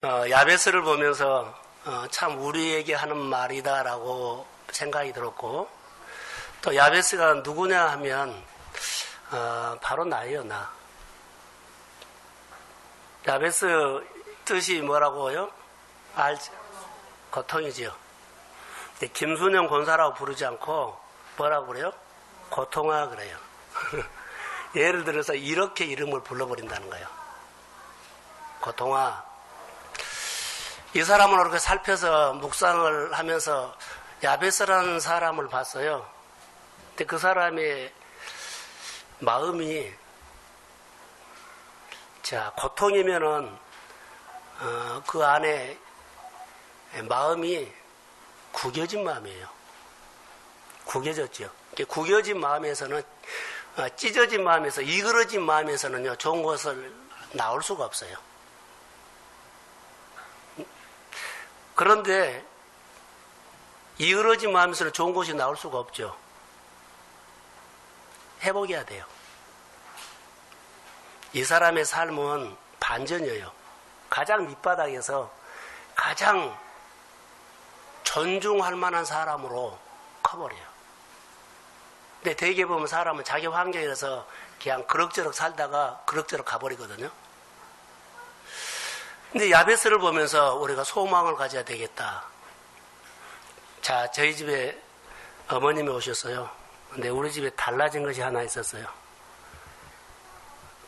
야베스를 보면서 참 우리에게 하는 말이다라고 생각이 들었고, 또 야베스가 누구냐 하면 바로 나예요, 나. 야베스 뜻이 뭐라고요? 알죠? 고통이지요. 근데 김순영 권사라고 부르지 않고 뭐라고 그래요? 고통아 그래요. 예를 들어서 이렇게 이름을 불러버린다는 거예요. 고통아. 이 사람을 이렇게 살펴서 묵상을 하면서 야베스라는 사람을 봤어요. 근데 그 사람의 마음이, 자, 고통이면은 그 안에 마음이 구겨진 마음이에요. 구겨졌죠. 구겨진 마음에서는, 찢어진 마음에서, 이그러진 마음에서는요, 좋은 것을 나올 수가 없어요. 그런데 이그러진 마음에서는 좋은 것이 나올 수가 없죠. 회복해야 돼요. 이 사람의 삶은 반전이에요. 가장 밑바닥에서 가장 존중할 만한 사람으로 커버려요. 근데 대개 보면 사람은 자기 환경에서 그냥 그럭저럭 살다가 그럭저럭 가버리거든요. 근데 야베스를 보면서 우리가 소망을 가져야 되겠다. 자, 저희 집에 어머님이 오셨어요. 근데 우리 집에 달라진 것이 하나 있었어요.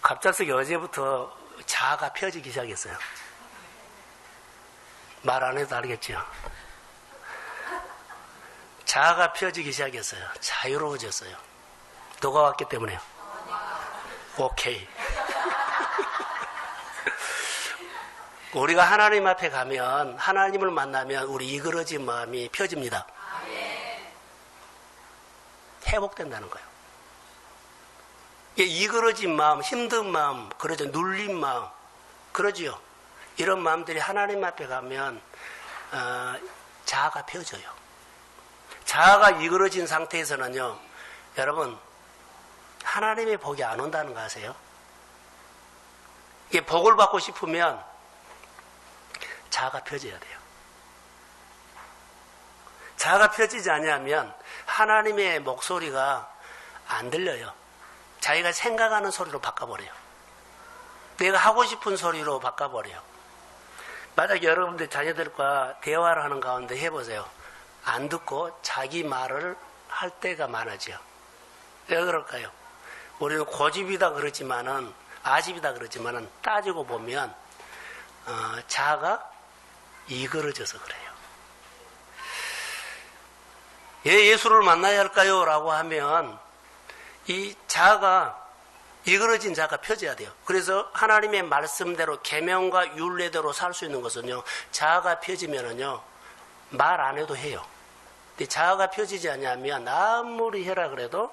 갑작스레 어제부터 자아가 펴지기 시작했어요. 말 안 해도 알겠죠? 자아가 펴지기 시작했어요. 자유로워졌어요. 누가 왔기 때문에요? 오케이. 우리가 하나님 앞에 가면, 하나님을 만나면 우리 이그러진 마음이 펴집니다. 회복된다는 거예요. 이그러진 마음, 힘든 마음, 그러죠. 눌린 마음, 그러지요. 이런 마음들이 하나님 앞에 가면 자아가 펴져요. 자아가 이그러진 상태에서는요, 여러분, 하나님의 복이 안 온다는 거 아세요? 이게 복을 받고 싶으면 자아가 펴져야 돼요. 자아가 펴지지 않으면 하나님의 목소리가 안 들려요. 자기가 생각하는 소리로 바꿔버려요. 내가 하고 싶은 소리로 바꿔버려요. 만약에 여러분들 자녀들과 대화를 하는 가운데 해보세요. 안 듣고 자기 말을 할 때가 많아져요. 왜 그럴까요? 우리는 고집이다 그러지만은, 아집이다 그러지만은 따지고 보면 자아가 이그러져서 그래요. 예수를 만나야 할까요? 라고 하면 이 자아가, 이그러진 자아가 펴져야 돼요. 그래서 하나님의 말씀대로 계명과 율례대로 살 수 있는 것은요, 자아가 펴지면은요, 말 안 해도 해요. 근데 자아가 펴지지 않으면 아무리 해라 그래도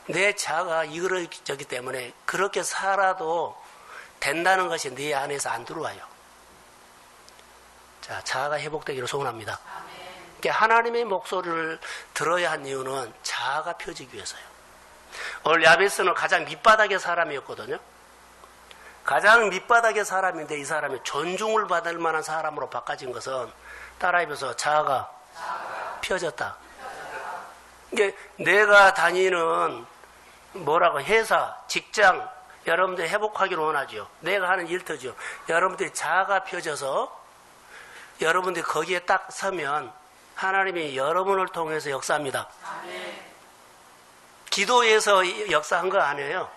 내 자아가 이그러졌기 때문에 그렇게 살아도 된다는 것이 네 안에서 안 들어와요. 자, 자아가 회복되기를 소원합니다. 그러니까 하나님의 목소리를 들어야 한 이유는 자아가 펴지기 위해서요. 오늘 야베스는 가장 밑바닥의 사람이었거든요. 가장 밑바닥의 사람인데 이 사람이 존중을 받을 만한 사람으로 바꿔진 것은, 따라해보세요. 자아가 펴졌다. 이게 내가 다니는 뭐라고, 회사, 직장, 여러분들이 회복하기를 원하죠. 내가 하는 일터죠. 여러분들이 자아가 펴져서 여러분들이 거기에 딱 서면 하나님이 여러분을 통해서 역사합니다. 아멘. 기도에서 역사한 거 아니에요.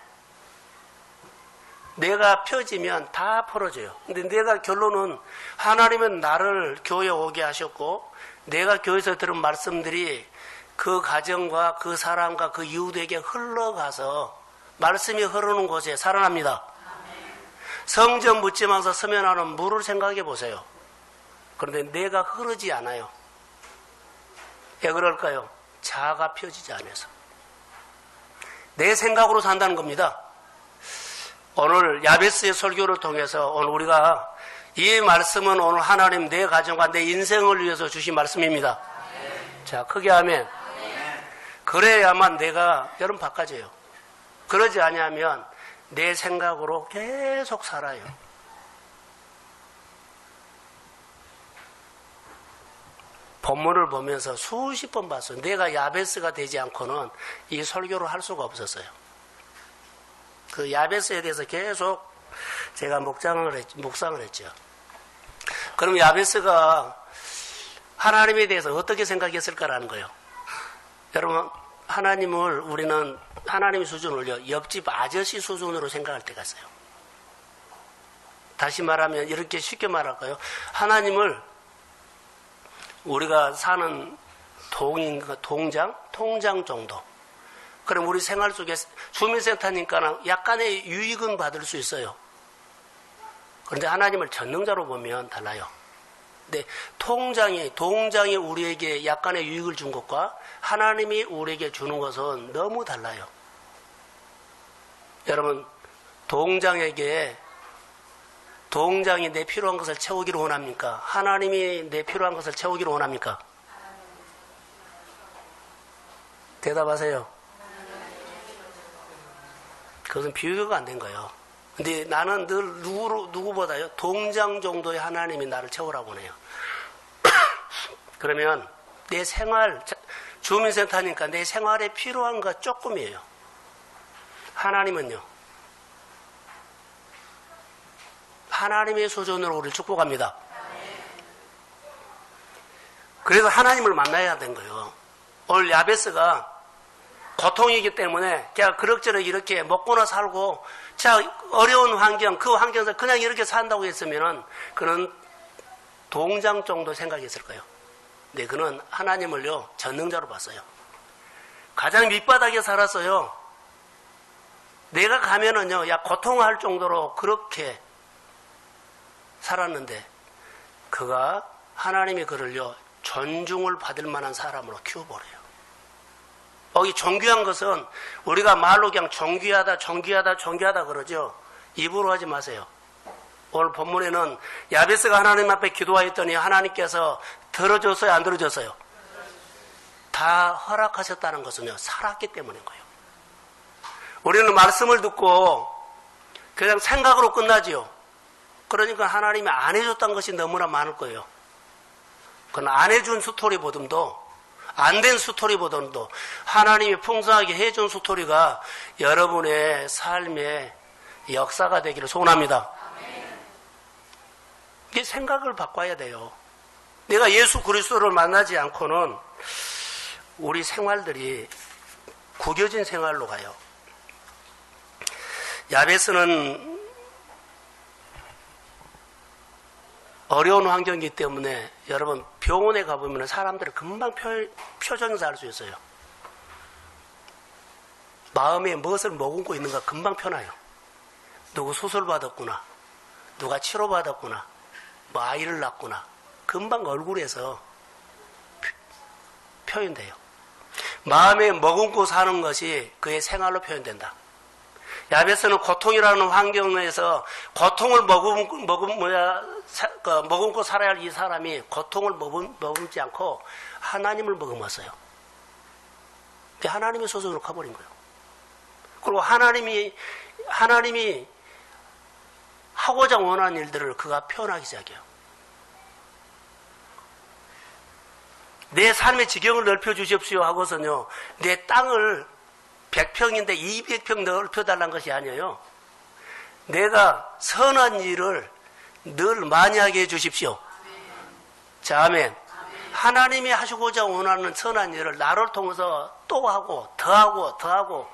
내가 펴지면 다 풀어져요. 근데 내가 결론은 하나님은 나를 교회에 오게 하셨고, 내가 교회에서 들은 말씀들이 그 가정과 그 사람과 그 이웃에게 흘러가서 말씀이 흐르는 곳에 살아납니다. 성전 묻지마서 서면하는 물을 생각해 보세요. 그런데 내가 흐르지 않아요. 왜 그럴까요? 자아가 펴지지 않아서. 내 생각으로 산다는 겁니다. 오늘 야베스의 설교를 통해서 오늘 우리가, 이 말씀은 오늘 하나님 내 가정과 내 인생을 위해서 주신 말씀입니다. 자, 크게 하면, 그래야만 내가 여러분 바꿔져요. 그러지 않으면 내 생각으로 계속 살아요. 본문을 보면서 수십 번 봤어요. 내가 야베스가 되지 않고는 이 설교를 할 수가 없었어요. 그 야베스에 대해서 계속 제가 묵상을 했죠. 그럼 야베스가 하나님에 대해서 어떻게 생각했을까라는 거예요. 여러분, 하나님을 우리는 하나님 수준을 옆집 아저씨 수준으로 생각할 때가 있어요. 다시 말하면 이렇게 쉽게 말할까요? 하나님을 우리가 사는 통장 정도. 그럼 우리 생활 속에 주민센터니까 약간의 유익은 받을 수 있어요. 그런데 하나님을 전능자로 보면 달라요. 근데 동장이 우리에게 약간의 유익을 준 것과 하나님이 우리에게 주는 것은 너무 달라요. 여러분, 동장이 내 필요한 것을 채우기를 원합니까? 하나님이 내 필요한 것을 채우기를 원합니까? 대답하세요. 그것은 비교가 안 된 거예요. 근데 나는 늘 누구보다요, 동장 정도의 하나님이 나를 채우라고 하네요. 그러면 내 생활, 주민센터니까 내 생활에 필요한 것 조금이에요. 하나님은요, 하나님의 수준으로 우리를 축복합니다. 그래서 하나님을 만나야 된 거예요. 오늘 야베스가 고통이기 때문에 걔가 그럭저럭 이렇게 먹고나 살고 자 어려운 환경, 그 환경에서 그냥 이렇게 산다고 했으면은 그는 동장 정도 생각했을 거예요. 근데 그는 하나님을요 전능자로 봤어요. 가장 밑바닥에 살았어요. 내가 가면은요, 야 고통할 정도로 그렇게 살았는데 그가 하나님이 그를요 존중을 받을 만한 사람으로 키워버려요. 여기 존귀한 것은 우리가 말로 그냥 존귀하다 그러죠. 입으로 하지 마세요. 오늘 본문에는 야베스가 하나님 앞에 기도하였더니 하나님께서 들어줬어요, 안 들어줬어요? 다 허락하셨다는 것은요, 살았기 때문인 거예요. 우리는 말씀을 듣고 그냥 생각으로 끝나지요. 그러니까 하나님이 안 해줬다는 것이 너무나 많을 거예요. 그건 안 해준 스토리보다도 안 된 스토리보다도 하나님이 풍성하게 해준 스토리가 여러분의 삶의 역사가 되기를 소원합니다. 이게 생각을 바꿔야 돼요. 내가 예수 그리스도를 만나지 않고는 우리 생활들이 구겨진 생활로 가요. 야베스는 어려운 환경이기 때문에 여러분 병원에 가보면 사람들이 금방 표정에서 알 수 있어요. 마음에 무엇을 머금고 있는가 금방 펴나요. 누구 수술 받았구나, 누가 치료 받았구나, 뭐 아이를 낳았구나, 금방 얼굴에서 표현돼요. 마음에 머금고 사는 것이 그의 생활로 표현된다. 야베스는 고통이라는 환경에서 고통을 머금고 살아야 할 이 사람이 고통을 머금지 않고 하나님을 머금었어요. 하나님의 소속으로 가버린 거예요. 그리고 하나님이 하고자 원하는 일들을 그가 표현하기 시작해요. 내 삶의 지경을 넓혀주십시오 하고서는요, 내 땅을 100평인데 200평 넓혀달라는 것이 아니에요. 내가 선한 일을 늘 많이 하게 해주십시오. 자, 아멘. 하나님이 하시고자 원하는 선한 일을 나를 통해서 또 하고 더 하고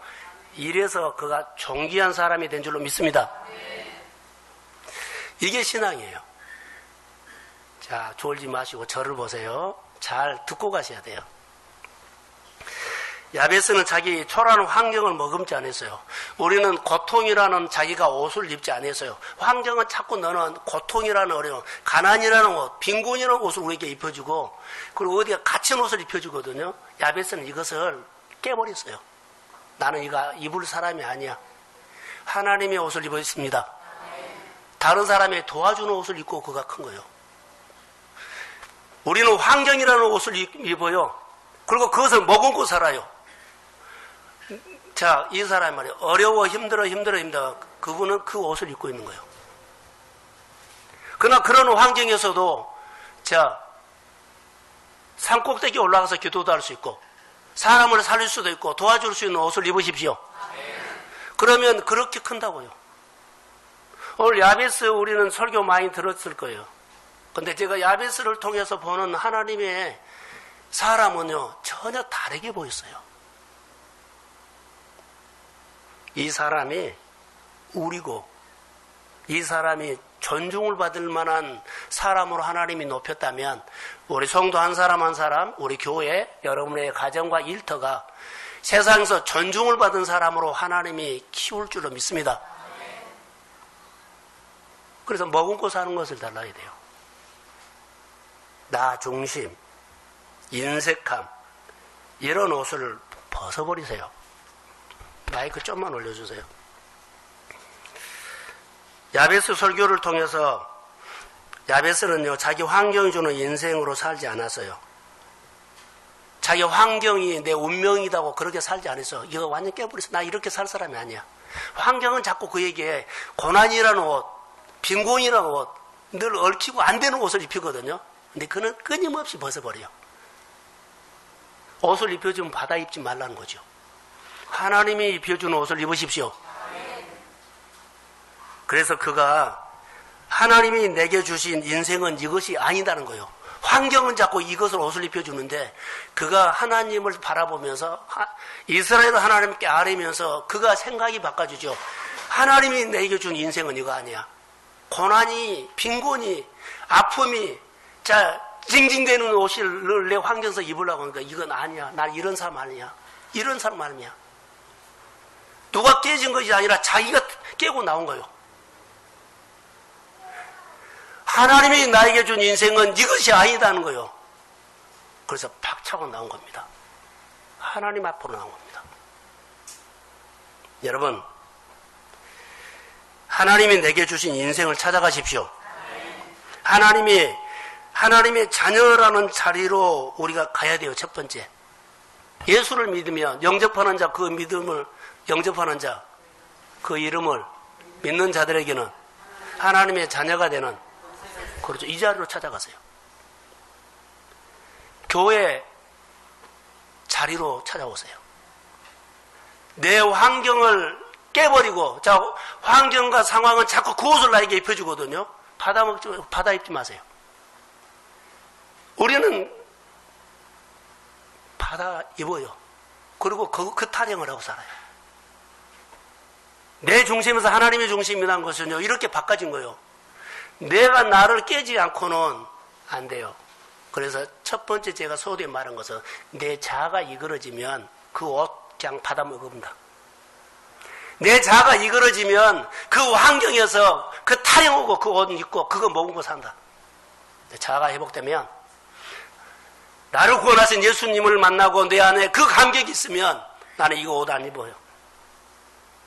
이래서 그가 존귀한 사람이 된 줄로 믿습니다. 이게 신앙이에요. 자, 졸지 마시고 저를 보세요. 잘 듣고 가셔야 돼요. 야베스는 자기 초라한 환경을 머금지 않았어요. 우리는 고통이라는 자기가 옷을 입지 않았어요. 환경은 자꾸 너는 고통이라는 어려움, 가난이라는 옷, 빈곤이라는 옷을 우리에게 입혀주고, 그리고 어디가 갇힌 옷을 입혀주거든요. 야베스는 이것을 깨버렸어요. 나는 이거 입을 사람이 아니야. 하나님의 옷을 입어 있습니다. 다른 사람이 도와주는 옷을 입고 그가 큰 거예요. 우리는 환경이라는 옷을 입어요. 그리고 그것을 머금고 살아요. 자, 이 사람이 말이에요. 어려워, 힘들어. 그분은 그 옷을 입고 있는 거예요. 그러나 그런 환경에서도, 자, 산꼭대기 올라가서 기도도 할 수 있고 사람을 살릴 수도 있고 도와줄 수 있는 옷을 입으십시오. 그러면 그렇게 큰다고요. 오늘 야베스 우리는 설교 많이 들었을 거예요. 근데 제가 야베스를 통해서 보는 하나님의 사람은요, 전혀 다르게 보였어요. 이 사람이 우리고, 이 사람이 존중을 받을 만한 사람으로 하나님이 높였다면, 우리 성도 한 사람 한 사람, 우리 교회, 여러분의 가정과 일터가 세상에서 존중을 받은 사람으로 하나님이 키울 줄로 믿습니다. 그래서 머금고 사는 것을 달라야 돼요. 나 중심, 인색함, 이런 옷을 벗어버리세요. 마이크 좀만 올려주세요. 야베스 설교를 통해서 야베스는요, 자기 환경이 주는 인생으로 살지 않았어요. 자기 환경이 내 운명이라고 그렇게 살지 않았어. 이거 완전 깨버렸어. 나 이렇게 살 사람이 아니야. 환경은 자꾸 그에게 고난이라는 옷, 빈곤이라는 옷, 늘 얽히고 안 되는 옷을 입히거든요. 근데 그는 끊임없이 벗어버려요. 옷을 입혀주면 받아 입지 말라는 거죠. 하나님이 입혀주는 옷을 입으십시오. 그래서 그가 하나님이 내게 주신 인생은 이것이 아니다는 거예요. 환경은 자꾸 이것을 옷을 입혀주는데 그가 하나님을 바라보면서 이스라엘 하나님께 아뢰면서 그가 생각이 바꿔주죠. 하나님이 내게 준 인생은 이거 아니야. 고난이, 빈곤이, 아픔이 자 징징대는 옷을 내 환경에서 입으려고 하니까 이건 아니야. 난 이런 사람 아니야. 이런 사람 아니야. 누가 깨진 것이 아니라 자기가 깨고 나온 거예요. 하나님이 나에게 준 인생은 이것이 아니다는 거예요. 그래서 팍 차고 나온 겁니다. 하나님 앞으로 나온 겁니다. 여러분, 하나님이 내게 주신 인생을 찾아가십시오. 하나님의 자녀라는 자리로 우리가 가야 돼요. 첫 번째, 예수를 믿으면 영접하는 자, 그 믿음을 영접하는 자, 그 이름을 믿는 자들에게는 하나님의 자녀가 되는, 그렇죠, 이 자리로 찾아가세요. 교회 자리로 찾아오세요. 내 환경을 깨버리고, 자, 환경과 상황은 자꾸 그 옷을 나에게 입혀주거든요. 받아 입지 마세요. 우리는 받아 입어요. 그리고 그 타령을 하고 살아요. 내 중심에서 하나님의 중심이라는 것은요, 이렇게 바꿔진 거예요. 내가 나를 깨지 않고는 안 돼요. 그래서 첫 번째 제가 소두에 말한 것은 내 자아가 이그러지면 그 옷 그냥 받아 먹습니다. 내 자아가 이그러지면 그 환경에서 그 타령하고 그 옷 입고 그거 먹고 산다. 내 자아가 회복되면, 나를 구원하신 예수님을 만나고 내 안에 그 감격이 있으면 나는 이거 옷 안 입어요.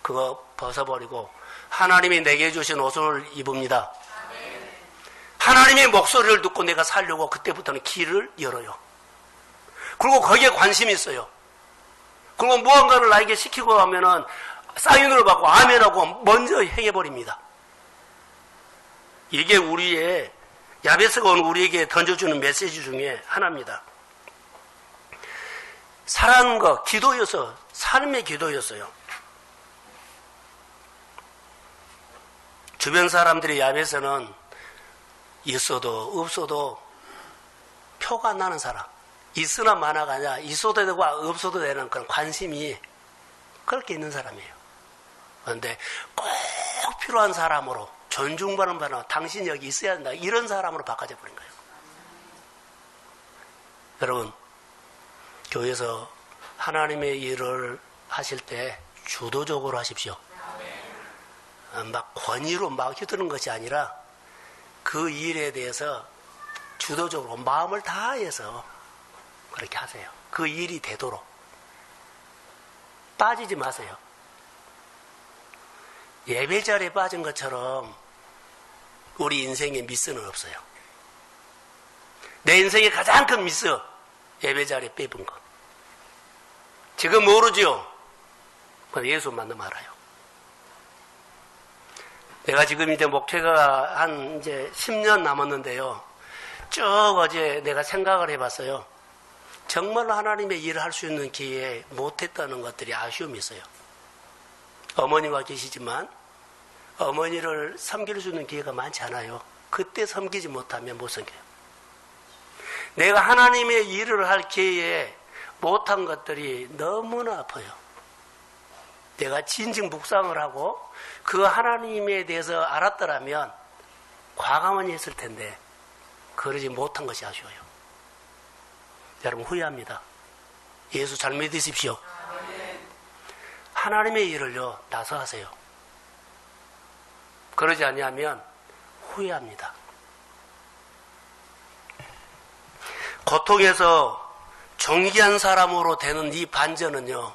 그거 벗어버리고 하나님이 내게 주신 옷을 입읍니다. 하나님의 목소리를 듣고 내가 살려고 그때부터는 길을 열어요. 그리고 거기에 관심이 있어요. 그리고 무언가를 나에게 시키고 하면은 사인을 받고 아멘하고 먼저 행해버립니다. 이게 우리의 야베스가 오늘 우리에게 던져주는 메시지 중에 하나입니다. 살아가는 거, 기도였어. 삶의 기도였어요. 주변 사람들이 야베스는 있어도 없어도 표가 나는 사람, 있으나 마나가 아니라 있어도 되고 없어도 되는 그런 관심이 그렇게 있는 사람이에요. 그런데 꼭 필요한 사람으로, 존중받는 사람, 당신 여기 있어야 한다, 이런 사람으로 바꿔져 버린 거예요. 여러분, 교회에서 하나님의 일을 하실 때 주도적으로 하십시오. 막 권위로 막 휘두르는 것이 아니라 그 일에 대해서 주도적으로 마음을 다해서 그렇게 하세요. 그 일이 되도록. 빠지지 마세요. 예배 자리에 빠진 것처럼 우리 인생에 미스는 없어요. 내 인생의 가장 큰 미스, 예배 자리에 빼본 거. 지금 모르죠? 예수 만나면 알아요. 내가 지금 이제 목회가 이제 10년 남았는데요. 쭉 어제 내가 생각을 해봤어요. 정말 하나님의 일을 할 수 있는 기회에 못했다는 것들이 아쉬움이 있어요. 어머니가 계시지만 어머니를 섬길 수 있는 기회가 많지 않아요. 그때 섬기지 못하면 못 섬겨요. 내가 하나님의 일을 할 기회에 못한 것들이 너무나 아파요. 내가 진즉 묵상을 하고 그 하나님에 대해서 알았더라면 과감히 했을 텐데 그러지 못한 것이 아쉬워요. 여러분 후회합니다. 예수 잘 믿으십시오. 하나님의 일을요 나서 하세요. 그러지 아니하면 후회합니다. 고통에서 존귀한 사람으로 되는 이 반전은요,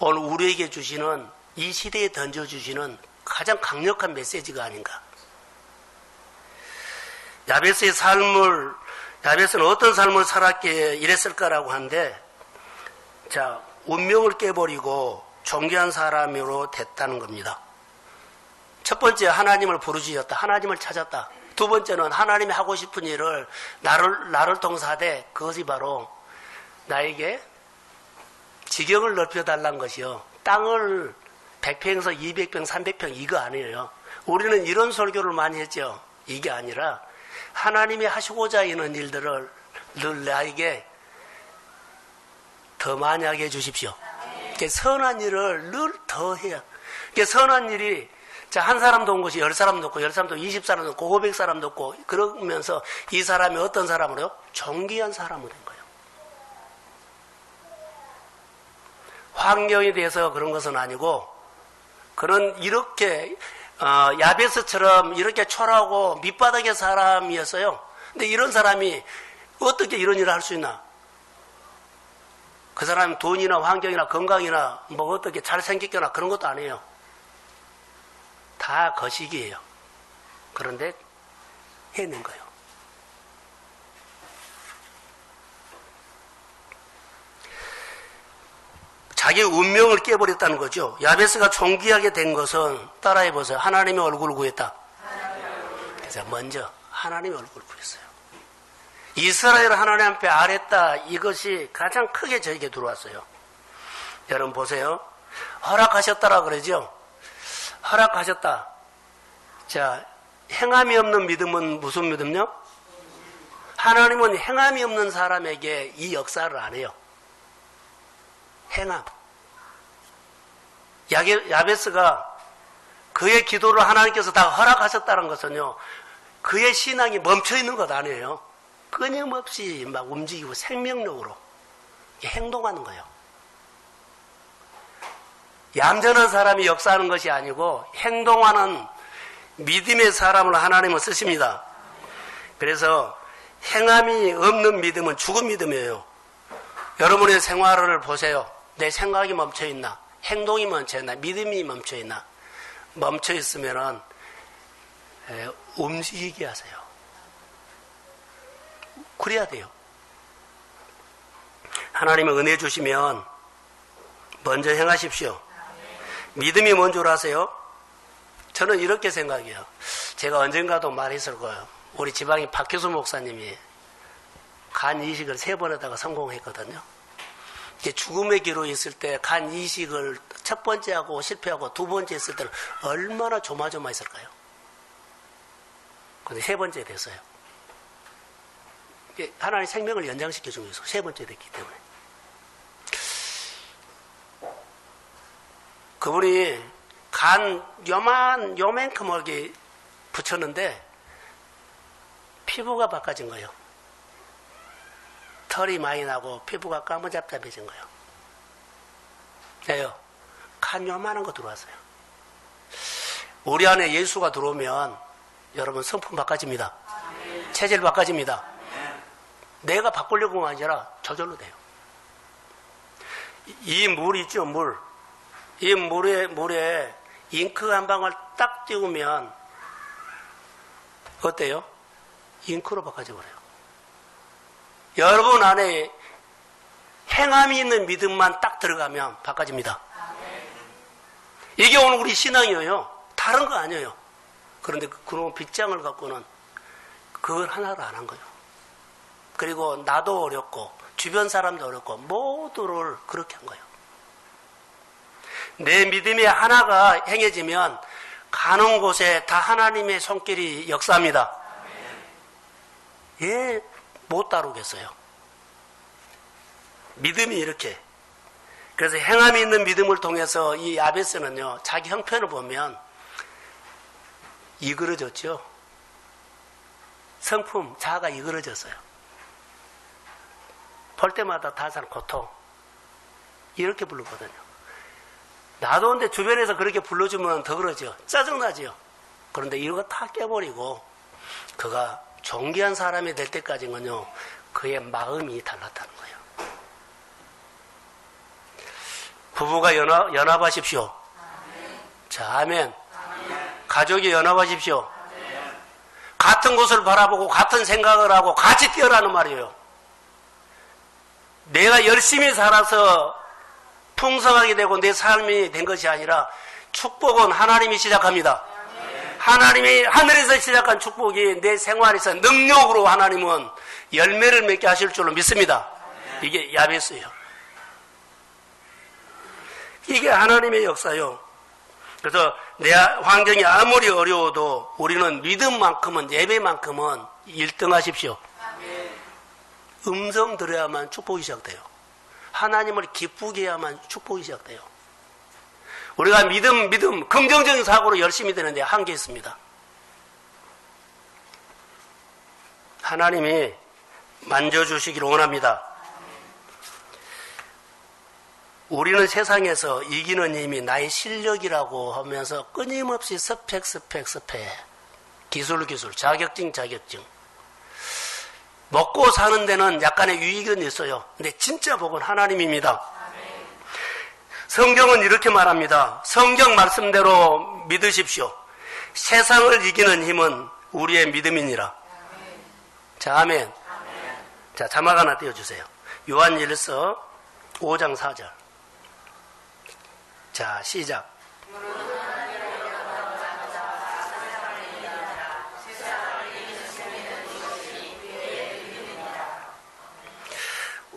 오늘 우리에게 주시는, 이 시대에 던져주시는 가장 강력한 메시지가 아닌가. 야베스는 어떤 삶을 살았기에 이랬을까라고 하는데, 자, 운명을 깨버리고 존귀한 사람으로 됐다는 겁니다. 첫 번째, 하나님을 부르짖었다. 하나님을 찾았다. 두 번째는 하나님이 하고 싶은 일을 나를 통해서 하되 그것이 바로 나에게 지경을 넓혀달라는 것이요. 땅을 100평에서 200평, 300평 이거 아니에요. 우리는 이런 설교를 많이 했죠. 이게 아니라 하나님이 하시고자 하는 일들을 늘 나에게 더 많이 하게 해주십시오. 선한 일을 늘 더 해야. 선한 일이 자, 한 사람도 온 것이 10사람도 없고, 10사람도 20사람도 없고, 500사람도 없고, 그러면서 이 사람이 어떤 사람으로요? 존귀한 사람으로 된 거예요. 환경에 대해서 그런 것은 아니고, 그런, 이렇게, 야베스처럼 이렇게 초라하고 밑바닥의 사람이었어요. 근데 이런 사람이 어떻게 이런 일을 할 수 있나? 그 사람이 돈이나 환경이나 건강이나 뭐 어떻게 잘생겼거나 그런 것도 아니에요. 다 거식이에요. 그런데 해낸 거예요. 자기 운명을 깨버렸다는 거죠. 야베스가 존귀하게 된 것은 따라해보세요. 하나님의 얼굴을 구했다. 그래서 먼저 하나님의 얼굴을 구했어요. 이스라엘 하나님 앞에 아랬다. 이것이 가장 크게 저에게 들어왔어요. 여러분 보세요. 허락하셨다라 그러죠. 허락하셨다. 자, 행함이 없는 믿음은 무슨 믿음요? 하나님은 행함이 없는 사람에게 이 역사를 안 해요. 행함. 야베스가 그의 기도를 하나님께서 다 허락하셨다는 것은요, 그의 신앙이 멈춰 있는 것 아니에요. 끊임없이 막 움직이고 생명력으로 행동하는 거예요. 얌전한 사람이 역사하는 것이 아니고 행동하는 믿음의 사람을 하나님은 쓰십니다. 그래서 행함이 없는 믿음은 죽은 믿음이에요. 여러분의 생활을 보세요. 내 생각이 멈춰있나? 행동이 멈춰있나? 믿음이 멈춰있나? 멈춰있으면은 움직이게 하세요. 그래야 돼요. 하나님의 은혜 주시면 먼저 행하십시오. 믿음이 먼저 하세요. 저는 이렇게 생각해요. 제가 언젠가도 말했을 거예요. 우리 지방의 박효수 목사님이 간 이식을 3번 하다가 성공했거든요. 죽음의 기로 있을 때 간 이식을 첫 번째 하고 실패하고 두 번째 했을 때는 얼마나 조마조마했을까요? 근데 3번째 됐어요. 하나님 생명을 연장시켜주기 위해서 3번째 됐기 때문에. 그분이 간 요만큼 이렇게 붙였는데 피부가 바꿔진 거예요. 털이 많이 나고 피부가 까무잡잡해진 거예요. 왜요? 간 요만한 거 들어왔어요. 우리 안에 예수가 들어오면 여러분 성품 바꿔집니다. 체질 바꿔집니다. 내가 바꾸려고가 아니라 저절로 돼요. 이 물 있죠, 물. 이 물에 잉크 한 방울 딱 띄우면 어때요? 잉크로 바꿔져 버려요. 여러분 안에 행함이 있는 믿음만 딱 들어가면 바꿔집니다. 이게 오늘 우리 신앙이에요. 다른 거 아니에요. 그런데 그런 빗장을 갖고는 그걸 하나를 안 한 거예요. 그리고 나도 어렵고 주변 사람도 어렵고 모두를 그렇게 한 거예요. 내 믿음이 하나가 행해지면 가는 곳에 다 하나님의 손길이 역사합니다. 예, 못 다루겠어요. 믿음이 이렇게. 그래서 행함이 있는 믿음을 통해서 이 야베스는요, 자기 형편을 보면 이그러졌죠. 성품, 자아가 이그러졌어요. 볼 때마다 다산 고통. 이렇게 부르거든요. 나도 근데 주변에서 그렇게 불러주면 더 그러죠. 짜증나죠. 그런데 이거 다 깨버리고 그가 존귀한 사람이 될 때까지는요, 그의 마음이 달랐다는 거예요. 부부가 연합하십시오. 자, 아멘. 가족이 연합하십시오. 같은 곳을 바라보고 같은 생각을 하고 같이 뛰어라는 말이에요. 내가 열심히 살아서 풍성하게 되고 내 삶이 된 것이 아니라 축복은 하나님이 시작합니다. 하나님이 하늘에서 시작한 축복이 내 생활에서 능력으로 하나님은 열매를 맺게 하실 줄로 믿습니다. 이게 야베스예요. 이게 하나님의 역사요. 그래서 내 환경이 아무리 어려워도 우리는 믿음만큼은, 예배만큼은 1등 하십시오. 음성 들어야만 축복이 시작돼요. 하나님을 기쁘게 해야만 축복이 시작돼요. 우리가 믿음, 긍정적인 사고로 열심히 되는데 한계 있습니다. 하나님이 만져주시기를 원합니다. 우리는 세상에서 이기는 힘이 나의 실력이라고 하면서 끊임없이 스펙, 기술, 자격증. 먹고 사는 데는 약간의 유익은 있어요. 근데 진짜 복은 하나님입니다. 성경은 이렇게 말합니다. 성경 말씀대로 믿으십시오. 세상을 이기는 힘은 우리의 믿음이니라. 자, 아멘. 자, 자막 하나 띄워주세요. 요한일서 5장 4절. 자, 시작.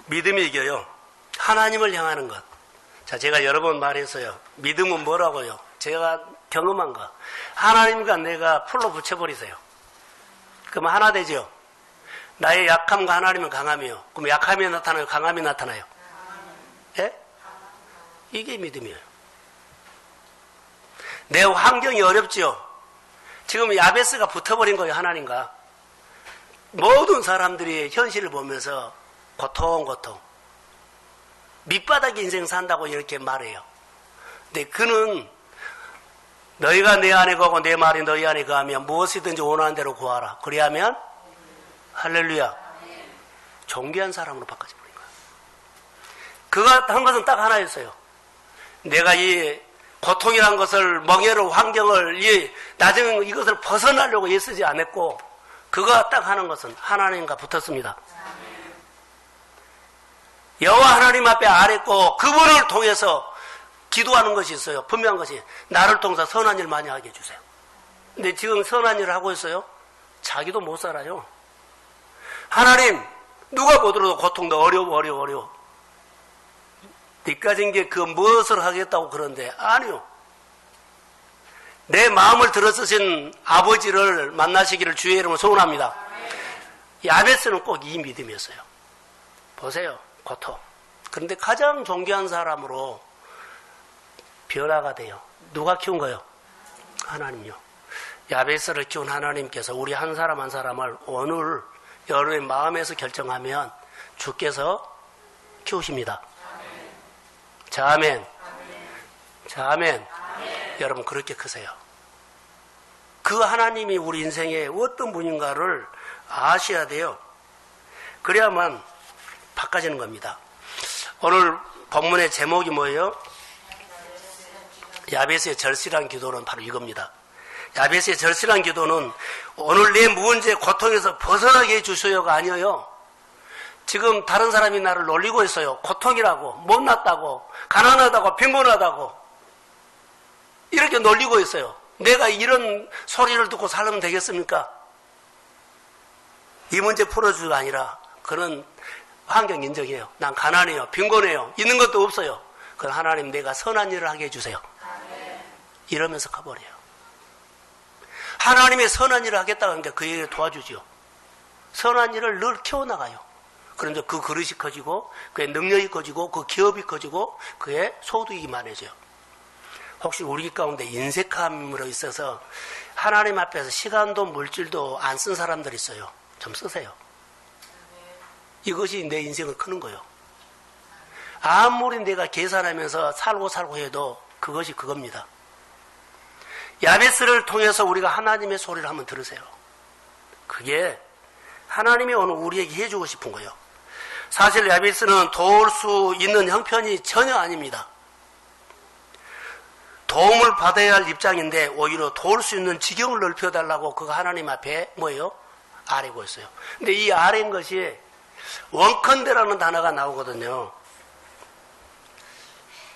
믿음이 이겨요. 하나님을 향하는 것. 자, 제가 여러 번 말했어요. 믿음은 뭐라고요? 제가 경험한 거. 하나님과 내가 풀로 붙여버리세요. 그럼 하나 되죠? 나의 약함과 하나님은 강함이요. 그럼 약함이 나타나요? 강함이 나타나요? 예? 이게 믿음이에요. 내 환경이 어렵지요. 지금 야베스가 붙어버린 거예요. 하나님과. 모든 사람들이 현실을 보면서 고통. 밑바닥 인생 산다고 이렇게 말해요. 근데 그는 너희가 내 안에 거하고 내 말이 너희 안에 거하면 무엇이든지 원하는 대로 구하라. 그리하면 할렐루야. 존귀한 사람으로 바꿔져 버린 거예요. 그가 한 것은 딱 하나였어요. 내가 이 고통이란 것을, 멍해로 환경을, 나중에 이것을 벗어나려고 애쓰지 않았고, 그가 딱 하는 것은 하나님과 붙었습니다. 여호와 하나님 앞에 아랬고, 그분을 통해서 기도하는 것이 있어요. 분명한 것이, 나를 통해서 선한 일 많이 하게 해주세요. 근데 지금 선한 일을 하고 있어요? 자기도 못 살아요. 하나님, 누가 보더라도 고통도 어려워. 니까진 게 그 무엇을 하겠다고 그런데 아니요. 내 마음을 들어쓰신 아버지를 만나시기를 주의 이름으로 소원합니다. 야베스는 꼭 이 믿음이었어요. 보세요. 고통. 그런데 가장 존귀한 사람으로 변화가 돼요. 누가 키운 거예요? 하나님요. 야베스를 키운 하나님께서 우리 한 사람 한 사람을 오늘 여러분의 마음에서 결정하면 주께서 키우십니다. 자, 아멘. 자, 아멘. 여러분 그렇게 크세요. 그 하나님이 우리 인생에 어떤 분인가를 아셔야 돼요. 그래야만 바꿔지는 겁니다. 오늘 본문의 제목이 뭐예요? 야베스의 절실한 기도는 바로 이겁니다. 야베스의 절실한 기도는 오늘 내 문제 고통에서 벗어나게 해주셔요가 아니에요. 지금 다른 사람이 나를 놀리고 있어요. 고통이라고, 못났다고, 가난하다고, 빈곤하다고 이렇게 놀리고 있어요. 내가 이런 소리를 듣고 살면 되겠습니까? 이 문제 풀어주가 아니라 그는 환경 인정해요. 난 가난해요. 빈곤해요. 있는 것도 없어요. 그럼 하나님 내가 선한 일을 하게 해주세요. 이러면서 가버려요. 하나님의 선한 일을 하겠다고 하니까 그 일을 도와주죠. 선한 일을 늘 키워나가요. 그런데 그 그릇이 커지고 그의 능력이 커지고 그 기업이 커지고 그의 소득이 많아져요. 혹시 우리 가운데 인색함으로 있어서 하나님 앞에서 시간도 물질도 안 쓴 사람들 있어요. 좀 쓰세요. 이것이 내 인생을 크는 거예요. 아무리 내가 계산하면서 살고 해도 그것이 그겁니다. 야베스를 통해서 우리가 하나님의 소리를 한번 들으세요. 그게 하나님이 오늘 우리에게 해주고 싶은 거예요. 사실 야베스는 도울 수 있는 형편이 전혀 아닙니다. 도움을 받아야 할 입장인데 오히려 도울 수 있는 지경을 넓혀달라고 그가 하나님 앞에 뭐예요? 아뢰고 있어요. 근데 이 아뢰인 것이 원컨대라는 단어가 나오거든요.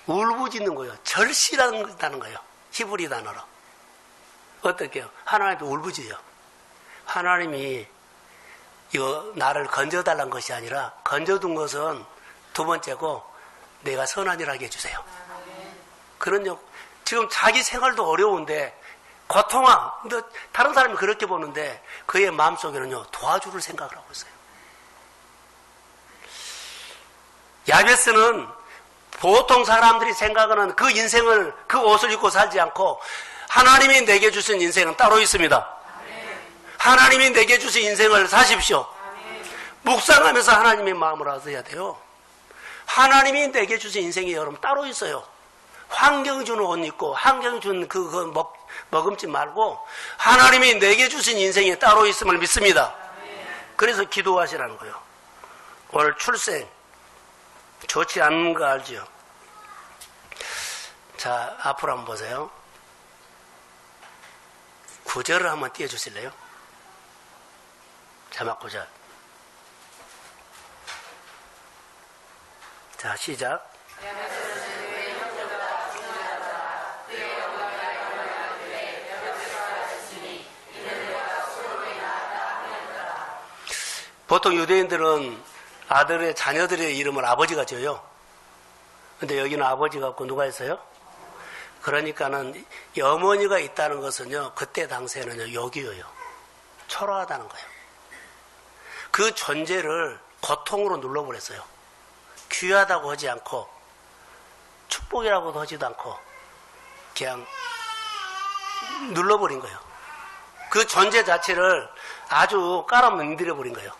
울부짖는 거예요. 절실하다는 거예요. 히브리 단어로. 어떻게 해요? 하나님한테 울부짖어요. 하나님이 이거 나를 건져달라는 것이 아니라 건져둔 것은 두 번째고 내가 선한 일을 하게 해주세요. 그런 지금 자기 생활도 어려운데 고통아. 근데 다른 사람이 그렇게 보는데 그의 마음속에는요 도와줄 생각을 하고 있어요. 야베스는 보통 사람들이 생각하는 그 인생을 그 옷을 입고 살지 않고 하나님이 내게 주신 인생은 따로 있습니다. 하나님이 내게 주신 인생을 사십시오. 묵상하면서 하나님의 마음을 얻어야 돼요. 하나님이 내게 주신 인생이 여러분 따로 있어요. 환경이 주는 옷 입고 환경이 주는 그 머금지 말고 하나님이 내게 주신 인생이 따로 있음을 믿습니다. 그래서 기도하시라는 거예요. 오늘 출생 좋지 않은 거 알죠? 자, 앞으로 한번 보세요. 9절을 한번 띄워주실래요? 자막 9절. 자, 시작. 보통 유대인들은 아들의 자녀들의 이름을 아버지가 지어요. 근데 여기는 아버지가 없고 누가 있어요? 그러니까는 이 어머니가 있다는 것은요, 그때 당시에는요, 요기요요. 초라하다는 거예요. 그 존재를 고통으로 눌러버렸어요. 귀하다고 하지 않고, 축복이라고도 하지도 않고, 그냥 눌러버린 거예요. 그 존재 자체를 아주 깔아뭉들어버린 거예요.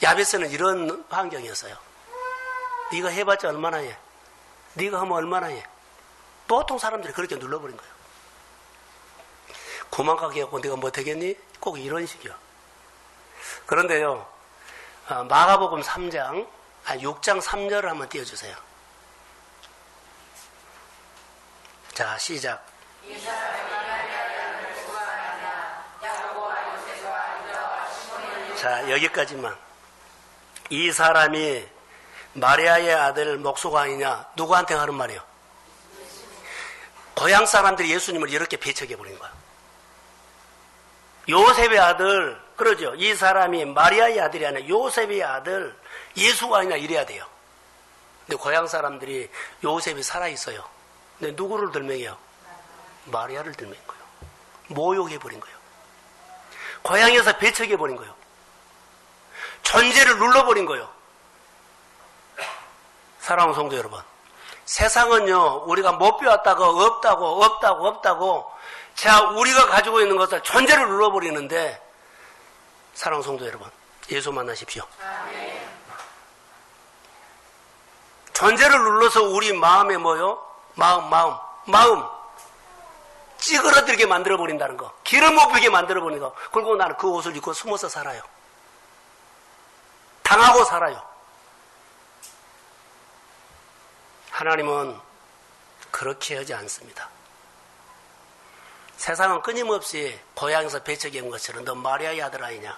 야베스는 이런 환경이었어요. 네가 해봤자 얼마나 해? 네가 하면 얼마나 해? 보통 사람들이 그렇게 눌러버린 거예요. 고만가게 하고 네가 뭐 되겠니? 꼭 이런 식이요. 그런데요, 마가복음 3장, 6장 3절을 한번 띄워주세요. 자, 시작. 자, 여기까지만. 이 사람이 마리아의 아들 목소가 아니냐? 누구한테 하는 말이에요? 고향 사람들이 예수님을 이렇게 배척해버린 거야. 요셉의 아들, 그러죠? 이 사람이 마리아의 아들이 아니라 요셉의 아들 예수가 아니냐 이래야 돼요. 근데 고향 사람들이 요셉이 살아있어요. 근데 누구를 들명해요? 마리아를 들명한 거예요. 모욕해버린 거예요. 고향에서 배척해버린 거예요. 존재를 눌러버린 거예요. 사랑하는 성도 여러분, 세상은요 우리가 못 배웠다고 없다고 자 우리가 가지고 있는 것을 존재를 눌러버리는데, 사랑하는 성도 여러분, 예수 만나십시오. 존재를 눌러서 우리 마음에 뭐요? 마음 찌그러들게 만들어버린다는 거, 기름 못 피게 만들어버리는 거. 그리고 나는 그 옷을 입고 숨어서 살아요. 당하고 살아요. 하나님은 그렇게 하지 않습니다. 세상은 끊임없이 고향에서 배척한 것처럼 너 마리아의 아들 아니냐?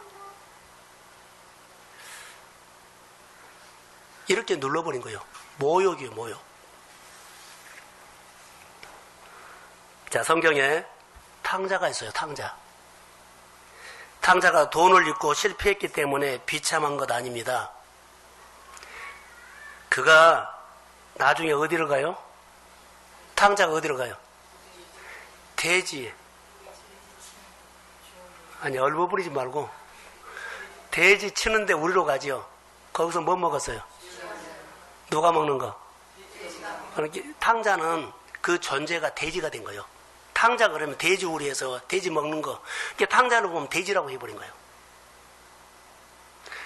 이렇게 눌러버린 거예요. 모욕이에요, 모욕. 자, 성경에 탕자가 있어요, 탕자. 탕자가 돈을 잃고 실패했기 때문에 비참한 것 아닙니다. 그가 나중에 어디를 가요? 탕자가 어디로 가요? 대지에. 아니, 얼버무리지 말고 대지 치는데 우리로 가지요. 거기서 뭐 먹었어요? 누가 먹는 거? 탕자는 그 존재가 돼지가 된 거예요. 탕자 그러면 돼지우리에서 돼지 먹는 거. 탕자를 보면 돼지라고 해버린 거예요.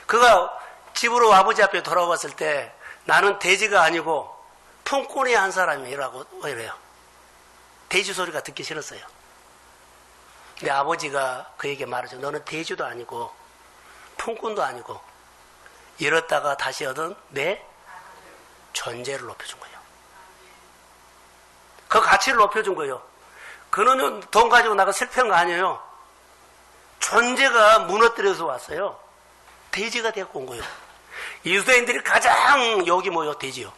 그가 집으로 아버지 앞에 돌아왔을 때 나는 돼지가 아니고 품꾼이 한 사람이라고 이래요. 돼지 소리가 듣기 싫었어요. 근데 아버지가 그에게 말하죠. 너는 돼지도 아니고 품꾼도 아니고 이렇다가 다시 얻은 내 존재를 높여준 거예요. 그 가치를 높여준 거예요. 그는 돈 가지고 나가 실패한 거 아니에요. 존재가 무너뜨려서 왔어요. 돼지가 되고 온 거예요. 유대인들이 가장 여기 모여 돼지요.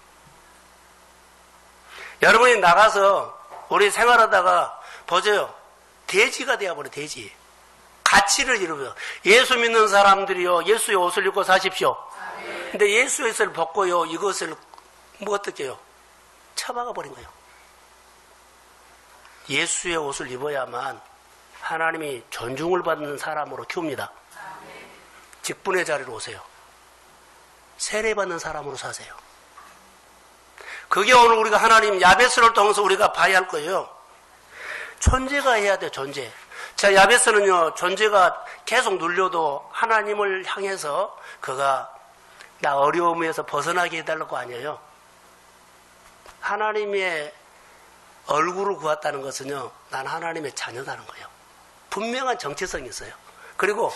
여러분이 나가서 우리 생활하다가 보세요. 돼지가 되어버려. 돼지. 가치를 잃어요. 예수 믿는 사람들이요. 예수의 옷을 입고 사십시오. 근데 예수의 옷을 벗고요. 이것을 뭐 어떻게 해요? 처박아 버린 거예요. 예수의 옷을 입어야만 하나님이 존중을 받는 사람으로 키웁니다. 직분의 자리로 오세요. 세례받는 사람으로 사세요. 그게 오늘 우리가 하나님 야베스를 통해서 우리가 봐야 할 거예요. 존재가 해야 돼. 존재. 자, 야베스는요 존재가 계속 눌려도 하나님을 향해서 그가 나 어려움에서 벗어나게 해달라고 아니에요. 하나님의 얼굴을 구했다는 것은요, 난 하나님의 자녀다는 거예요. 분명한 정체성이 있어요. 그리고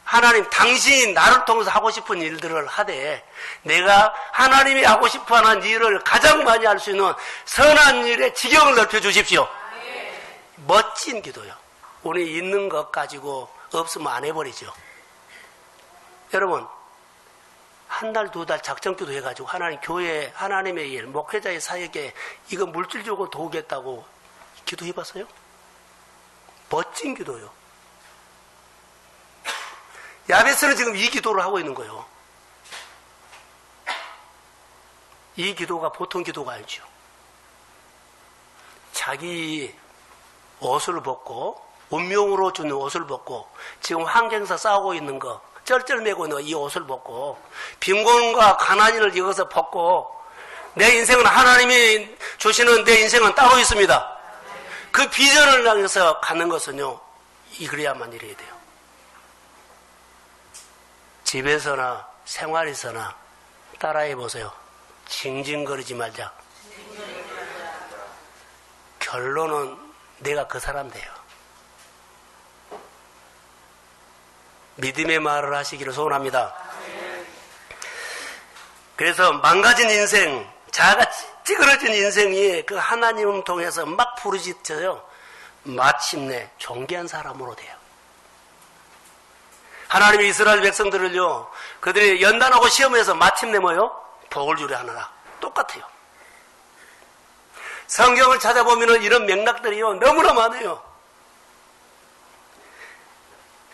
하나님, 당신이 나를 통해서 하고 싶은 일들을 하되 내가 하나님이 하고 싶어하는 일을 가장 많이 할 수 있는 선한 일의 지경을 넓혀주십시오. 멋진 기도요. 우리 있는 것 가지고 없으면 안 해버리죠. 여러분, 한 달, 두 달 작정기도 해가지고 하나님 교회, 하나님의 일, 목회자의 사역에 이거 물질적으로 도우겠다고 기도해봤어요? 멋진 기도요. 야베스는 지금 이 기도를 하고 있는 거예요. 이 기도가 보통 기도가 아니죠. 자기 옷을 벗고, 운명으로 주는 옷을 벗고, 지금 환경에서 싸우고 있는 거, 쩔쩔매고 있는 이 옷을 벗고, 빈곤과 가난을 이것을 벗고, 내 인생은 하나님이 주시는 내 인생은 따로 있습니다. 그 비전을 향해서 가는 것은요, 그래야만 이래야 돼요. 집에서나 생활에서나 따라해 보세요. 징징거리지 말자. 결론은 내가 그 사람 돼요. 믿음의 말을 하시기를 소원합니다. 그래서 망가진 인생, 자아가 찌그러진 인생이 그 하나님을 통해서 막 부르짖어요. 마침내 존귀한 사람으로 돼요. 하나님이 이스라엘 백성들을요, 그들이 연단하고 시험해서 마침내 뭐요? 복을 주려 하느라. 똑같아요. 성경을 찾아보면 이런 맥락들이요, 너무나 많아요.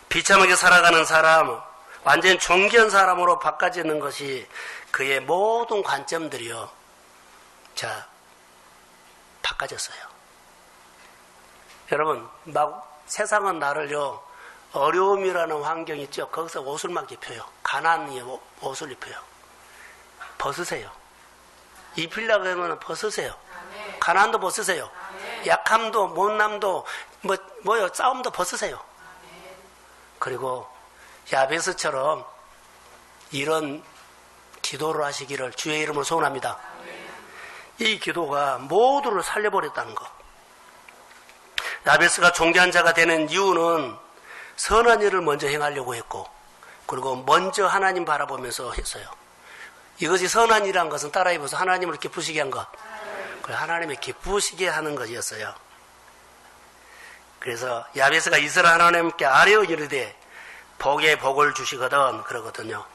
비참하게 살아가는 사람, 완전 존귀한 사람으로 바꿔지는 것이 그의 모든 관점들이요, 자, 바꿔졌어요. 여러분, 막 세상은 나를요, 어려움이라는 환경이 있죠. 거기서 옷을 막 입혀요. 가난이 옷을 입혀요. 벗으세요. 입히려고 하면 벗으세요. 가난도 벗으세요. 약함도 못남도 뭐요 싸움도 벗으세요. 그리고 야베스처럼 이런 기도를 하시기를 주의 이름으로 소원합니다. 이 기도가 모두를 살려버렸다는 것. 야베스가 존귀한 자가 되는 이유는 선한 일을 먼저 행하려고 했고, 그리고 먼저 하나님 바라보면서 했어요. 이것이 선한 일이란 것은 따라해보서 하나님을 기쁘시게 한 것. 하나님을 기쁘시게 하는 것이었어요. 그래서 야베스가 이스라엘 하나님께 아뢰어 이르되 복에 복을 주시거든 그러거든요.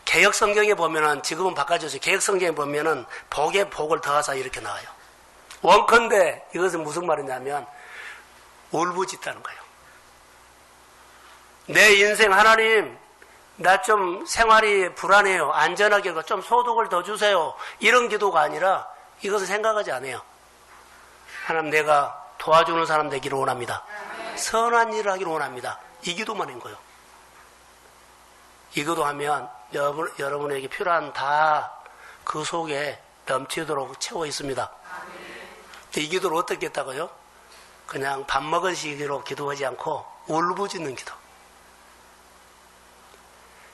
개역 성경에 보면은, 지금은 바꿔줘서 개역 성경에 보면은 복에 복을 더하사 이렇게 나와요. 원컨대 이것은 무슨 말이냐면 울부짖다는 거예요. 내 인생 하나님, 나 좀 생활이 불안해요. 안전하게 좀 소득을 더 주세요. 이런 기도가 아니라 이것을 생각하지 않아요. 하나님, 내가 도와주는 사람 되기를 원합니다. 선한 일을 하기를 원합니다. 이 기도만 한 거예요. 이 기도하면 여러분에게 필요한 다 그 속에 넘치도록 채워 있습니다. 이 기도를 어떻게 했다고요? 그냥 밥 먹은 시기로 기도하지 않고 울부짖는 기도.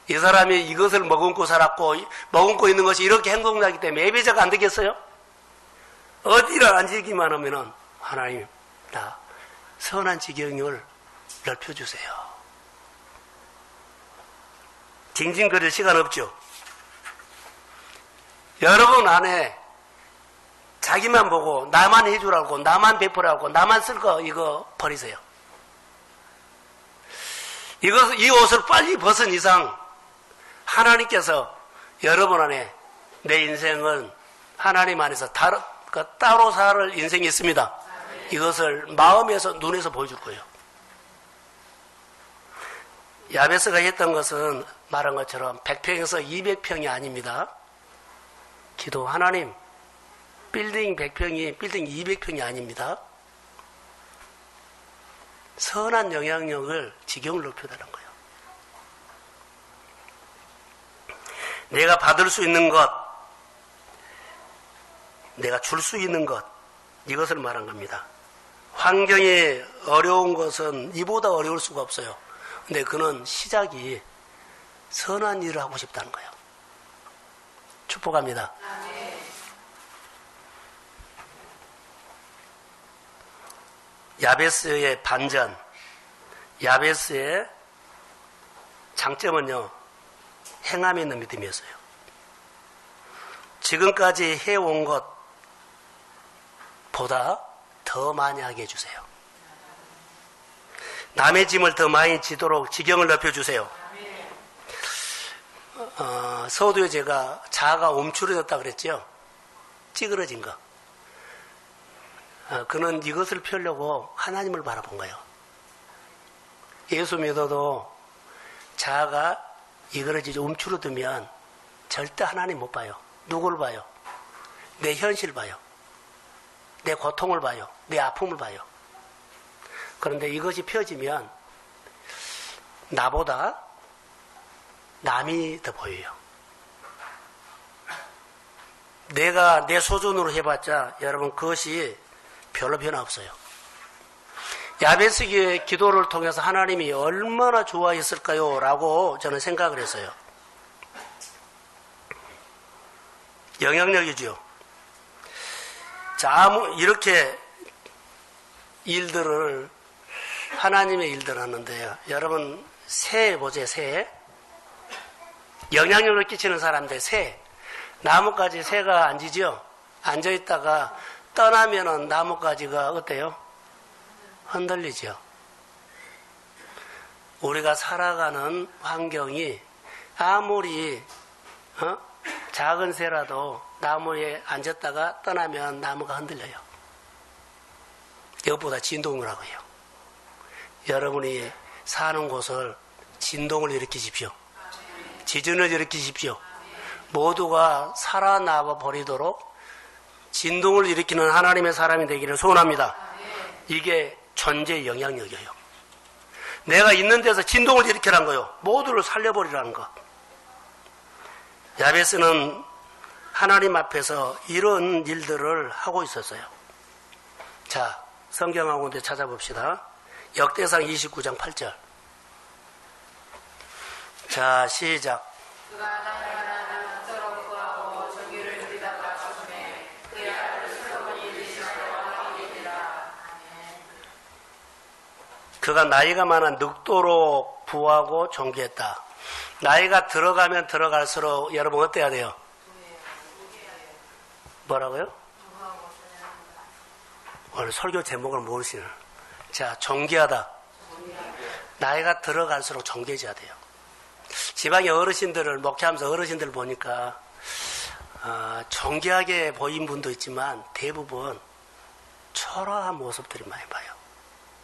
이 사람이 이것을 머금고 살았고 머금고 있는 것이 이렇게 행동나기 때문에 예배자가 안 되겠어요? 어디를 앉기만 하면은 하나님, 나 선한 지경을 넓혀주세요. 징징거릴 시간 없죠? 여러분 안에 자기만 보고 나만 해주라고, 나만 베풀라고, 나만 쓸 거 이거 버리세요. 이 옷을 빨리 벗은 이상 하나님께서 여러분 안에 내 인생은 하나님 안에서 따로 살 인생이 있습니다. 이것을 마음에서 눈에서 보여줄 거예요. 야베스가 했던 것은 말한 것처럼 100평에서 200평이 아닙니다. 기도 하나님, 빌딩 100평이 빌딩 200평이 아닙니다. 선한 영향력을 지경을 높여달라는 거예요. 내가 받을 수 있는 것, 내가 줄 수 있는 것, 이것을 말한 겁니다. 환경이 어려운 것은 이보다 어려울 수가 없어요. 근데 그는 시작이 선한 일을 하고 싶다는 거예요. 축복합니다. 야베스의 반전, 야베스의 장점은요, 행함에 있는 믿음이었어요. 지금까지 해온 것보다 더 많이 하게 해주세요. 남의 짐을 더 많이 지도록 지경을 넓혀주세요. 서두에 제가 자아가 움츠러졌다 그랬죠? 찌그러진 거. 그는 이것을 펴려고 하나님을 바라본 거예요. 예수 믿어도 자아가 이그러지죠. 움츠러들면 절대 하나님 못 봐요. 누구를 봐요? 내 현실 봐요. 내 고통을 봐요. 내 아픔을 봐요. 그런데 이것이 펴지면 나보다 남이 더 보여요. 내가 내 소존으로 해봤자 여러분 그것이 별로 변화 없어요. 야베스의 기도를 통해서 하나님이 얼마나 좋아했을까요? 라고 저는 생각을 했어요. 영향력이죠. 자, 이렇게 일들을 하나님의 일들을 하는데요. 여러분 새 보세요. 새 영향력을 끼치는 사람들 새 나뭇가지 새가 앉이죠. 앉아있다가 떠나면은 나뭇가지가 어때요? 흔들리죠. 우리가 살아가는 환경이 아무리 작은 새라도 나무에 앉았다가 떠나면 나무가 흔들려요. 이것보다 진동을 하고요. 여러분이 사는 곳을 진동을 일으키십시오. 지진을 일으키십시오. 모두가 살아나와 버리도록 진동을 일으키는 하나님의 사람이 되기를 소원합니다. 이게 존재의 영향력이에요. 내가 있는 데서 진동을 일으키라는 거예요. 모두를 살려버리라는 것. 야베스는 하나님 앞에서 이런 일들을 하고 있었어요. 자, 성경하고 찾아봅시다. 역대상 29장 8절. 자, 시작. 그가 나이가 많아 늙도록 부하고 존귀했다. 나이가 들어가면 들어갈수록 여러분 어때야 돼요? 뭐라고요? 오늘 설교 제목을 모르시는. 자, 존귀하다. 나이가 들어갈수록 존귀해져야 돼요. 지방의 어르신들을 목회하면서 어르신들 보니까 존귀하게 보인 분도 있지만 대부분 초라한 모습들이 많이 봐요.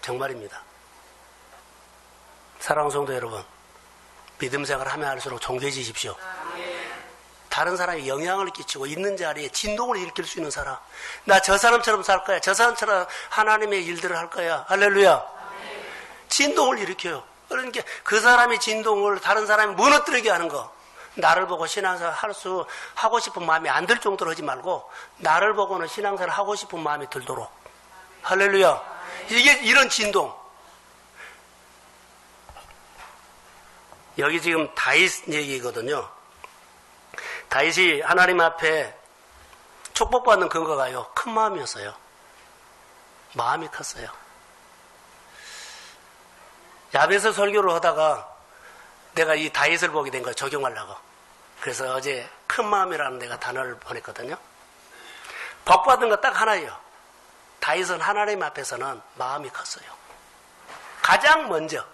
정말입니다. 사랑하는 성도 여러분, 믿음 생활을 하면 할수록 정죄해지십시오. 다른 사람이 영향을 끼치고 있는 자리에 진동을 일으킬 수 있는 사람. 나 저 사람처럼 살 거야. 저 사람처럼 하나님의 일들을 할 거야. 할렐루야. 진동을 일으켜요. 그러니까 그 사람의 진동을 다른 사람이 무너뜨리게 하는 거. 나를 보고 신앙생활 하고 싶은 마음이 안 들 정도로 하지 말고 나를 보고는 신앙생활 하고 싶은 마음이 들도록. 할렐루야. 이게 이런 진동. 여기 지금 다윗 얘기거든요. 다윗이 하나님 앞에 축복받는 근거가요, 큰 마음이었어요. 마음이 컸어요. 야베스 설교를 하다가 내가 이 다윗을 보게 된 거예요. 적용하려고. 그래서 어제 큰 마음이라는 내가 단어를 보냈거든요. 복받은 거 딱 하나예요. 다윗은 하나님 앞에서는 마음이 컸어요. 가장 먼저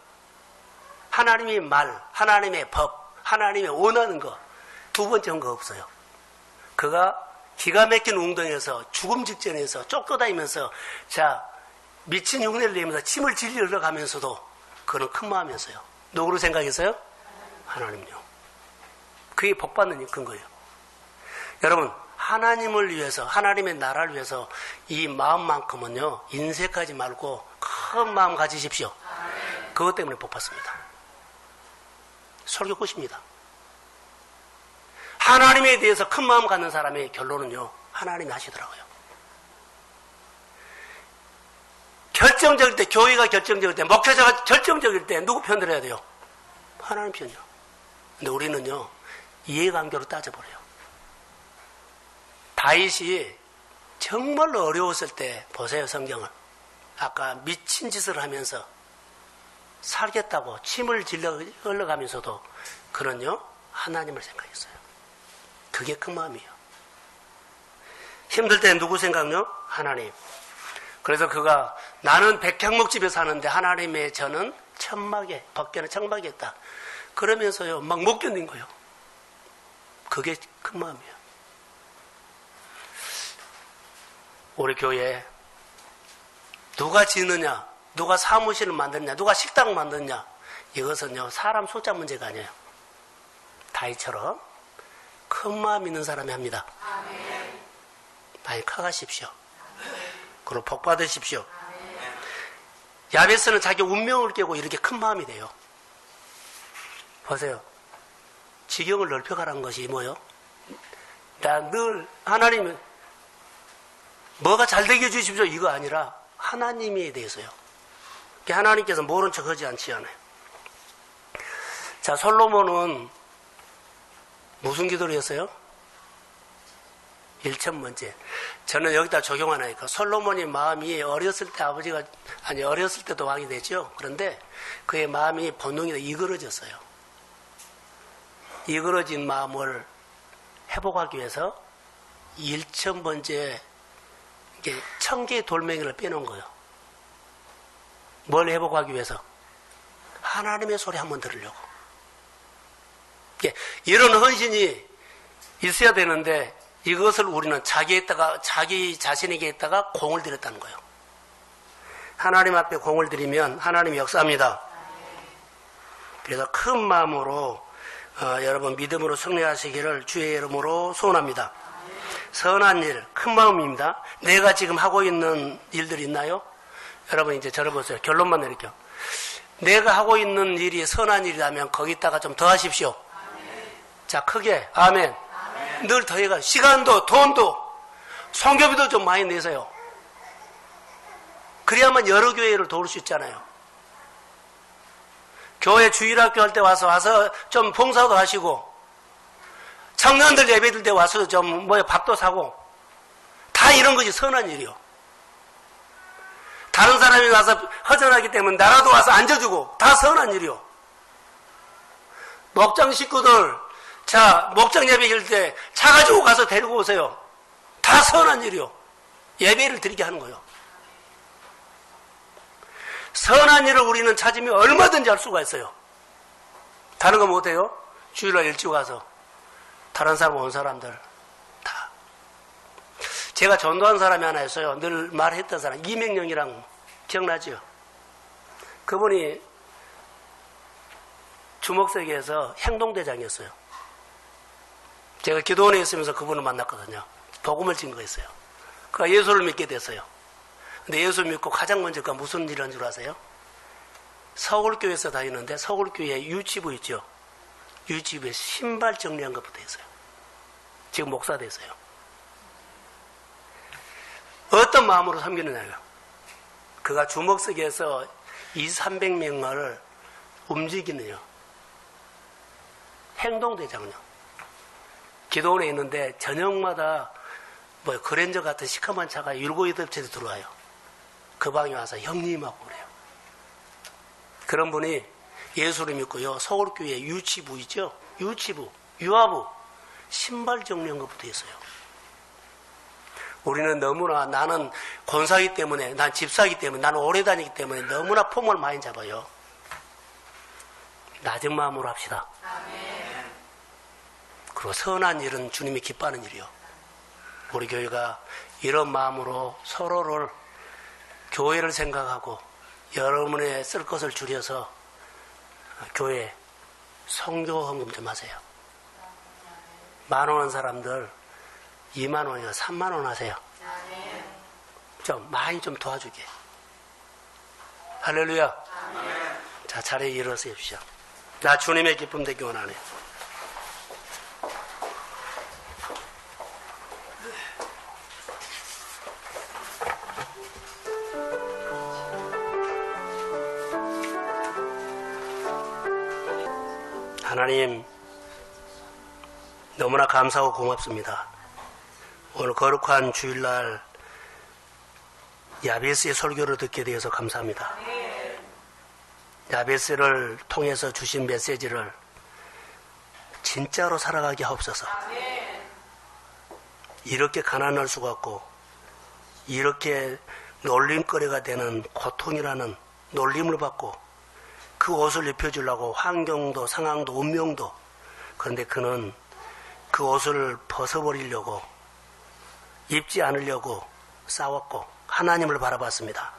하나님의 말, 하나님의 법, 하나님의 원하는 거, 두 번째 한 거 없어요. 그가 기가 막힌 웅덩이에서 죽음 직전에서 쫓겨다니면서 자 미친 흉내를 내면서 침을 질질 흘러가면서도 그는 큰 마음이었어요. 누구를 생각했어요? 하나님요. 그게 복받는 근거예요. 여러분, 하나님을 위해서, 하나님의 나라를 위해서 이 마음만큼은요, 인색하지 말고 큰 마음 가지십시오. 그것 때문에 복받습니다. 설교 끝입니다. 하나님에 대해서 큰 마음 갖는 사람의 결론은요, 하나님이 하시더라고요. 결정적일 때, 교회가 결정적일 때, 목회자가 결정적일 때 누구 편 들어야 돼요? 하나님 편이요. 근데 우리는요, 이해관계로 따져버려요. 다윗이 정말로 어려웠을 때 보세요, 성경을. 아까 미친 짓을 하면서 살겠다고 침을 질러 흘러가면서도 그는요, 하나님을 생각했어요. 그게 큰 마음이에요. 힘들 때 누구 생각요? 하나님. 그래서 그가 나는 백향목집에 사는데 하나님의 저는 천막에, 밖에는 천막에 있다. 그러면서요, 막 못 견딘 거예요. 그게 큰 마음이에요. 우리 교회에 누가 지느냐, 누가 사무실을 만드냐, 누가 식당을 만드냐, 이것은요, 사람 숫자 문제가 아니에요. 다윗처럼 큰 마음 있는 사람이 합니다. 많이 커가십시오. 그리고 복 받으십시오. 야베스는 자기 운명을 깨고 이렇게 큰 마음이 돼요. 보세요. 지경을 넓혀가라는 것이 뭐예요? 나 늘 하나님은 뭐가 잘 되게 해주십시오 이거 아니라 하나님에 대해서요. 하나님께서 모른 척 하지 않지 않아요. 자, 솔로몬은 무슨 기도를 했어요? 1,000번째. 저는 여기다 적용하나니까 솔로몬의 마음이 어렸을 때 어렸을 때도 왕이 됐죠. 그런데 그의 마음이 본능이 이그러졌어요. 이그러진 마음을 회복하기 위해서 1,000번째 1,000개의 돌멩이를 빼놓은 거예요. 뭘 회복하기 위해서? 하나님의 소리 한번 들으려고. 이런 헌신이 있어야 되는데 이것을 우리는 자기 자신에게 했다가 공을 들였다는 거예요. 하나님 앞에 공을 들이면 하나님이 역사합니다. 그래서 큰 마음으로 여러분 믿음으로 승리하시기를 주의 이름으로 소원합니다. 선한 일, 큰 마음입니다. 내가 지금 하고 있는 일들이 있나요? 여러분 이제 저를 보세요. 결론만 내릴게요. 내가 하고 있는 일이 선한 일이라면 거기다가 좀 더 하십시오. 자, 크게 아멘. 늘 더해가 시간도 돈도 성교비도 좀 많이 내세요. 그래야만 여러 교회를 도울 수 있잖아요. 교회 주일학교 할 때 와서 좀 봉사도 하시고 청년들 예배들 때 와서 좀 밥도 사고 다 이런 것이 선한 일이요. 다른 사람이 와서 허전하기 때문에 나라도 와서 앉아주고 다 선한 일이요. 목장 식구들 자 목장 예배 할 때 차 가지고 가서 데리고 오세요. 다 선한 일이요. 예배를 드리게 하는 거예요. 선한 일을 우리는 찾으면 얼마든지 할 수가 있어요. 다른 거 못해요? 주일날 일찍 와서 다른 사람 온 사람들 다. 제가 전도한 사람이 하나 있어요. 늘 말했던 사람 이명령이랑 기억나죠? 그분이 주목세계에서 행동대장이었어요. 제가 기도원에 있으면서 그분을 만났거든요. 복음을 증거했어요. 그가 예수를 믿게 됐어요. 근데 예수 믿고 가장 먼저 그가 무슨 일을 한 줄 아세요? 서울교회에서 다니는데 서울교회 유치부 있죠. 유치부에 신발 정리한 것부터 했어요. 지금 목사 됐어요. 어떤 마음으로 섬기느냐요. 그가 주먹쓰기에서 200~300명을 움직이는요. 행동대장은요. 기도원에 있는데 저녁마다 뭐 그랜저 같은 시커먼 차가 7, 8채도 들어와요. 그 방에 와서 형님하고 그래요. 그런 분이 예수를 믿고요. 서울교회 유치부 있죠. 유치부, 유아부 신발 정리한 것부터 했어요. 우리는 너무나 나는 권사이기 때문에 난 집사이기 때문에 나는 오래 다니기 때문에 너무나 폼을 많이 잡아요. 낮은 마음으로 합시다. 아멘. 그리고 선한 일은 주님이 기뻐하는 일이요. 우리 교회가 이런 마음으로 서로를 교회를 생각하고 여러분의 쓸 것을 줄여서 교회 성교 헌금 좀 하세요. 10,000원 한 사람들 20,000원이나 30,000원 하세요. 좀 많이 좀 도와주게. 할렐루야. 자, 자리에 일어서십시오. 나 주님의 기쁨 되기 원하네. 하나님, 너무나 감사하고 고맙습니다. 오늘 거룩한 주일날 야베스의 설교를 듣게 되어서 감사합니다. 야베스를 통해서 주신 메시지를 진짜로 살아가게 하옵소서. 이렇게 가난할 수가 없고 이렇게 놀림거리가 되는 고통이라는 놀림을 받고 그 옷을 입혀주려고 환경도 상황도 운명도, 그런데 그는 그 옷을 벗어버리려고 입지 않으려고 싸웠고 하나님을 바라봤습니다.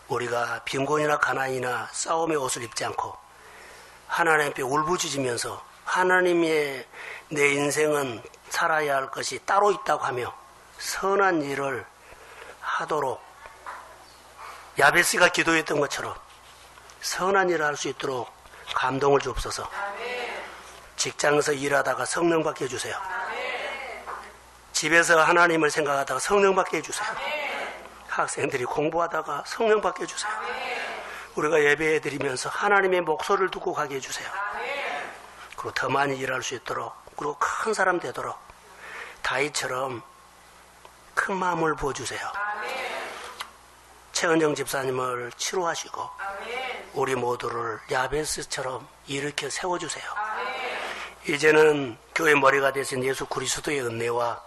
우리가 빈곤이나 가난이나 싸움의 옷을 입지 않고 하나님 앞에 울부짖으면서 하나님의 내 인생은 살아야 할 것이 따로 있다고 하며 선한 일을 하도록 야베스가 기도했던 것처럼 선한 일을 할 수 있도록 감동을 주옵소서. 직장에서 일하다가 성령 받게 해주세요. 집에서 하나님을 생각하다가 성령 받게 해주세요. 학생들이 공부하다가 성령 받게 해주세요. 우리가 예배해 드리면서 하나님의 목소리를 듣고 가게 해주세요. 그리고 더 많이 일할 수 있도록, 그리고 큰 사람 되도록 다윗처럼 큰 마음을 부어주세요. 최은정 집사님을 치료하시고 우리 모두를 야베스처럼 일으켜 세워주세요. 이제는 교회 머리가 되신 예수 그리스도의 은혜와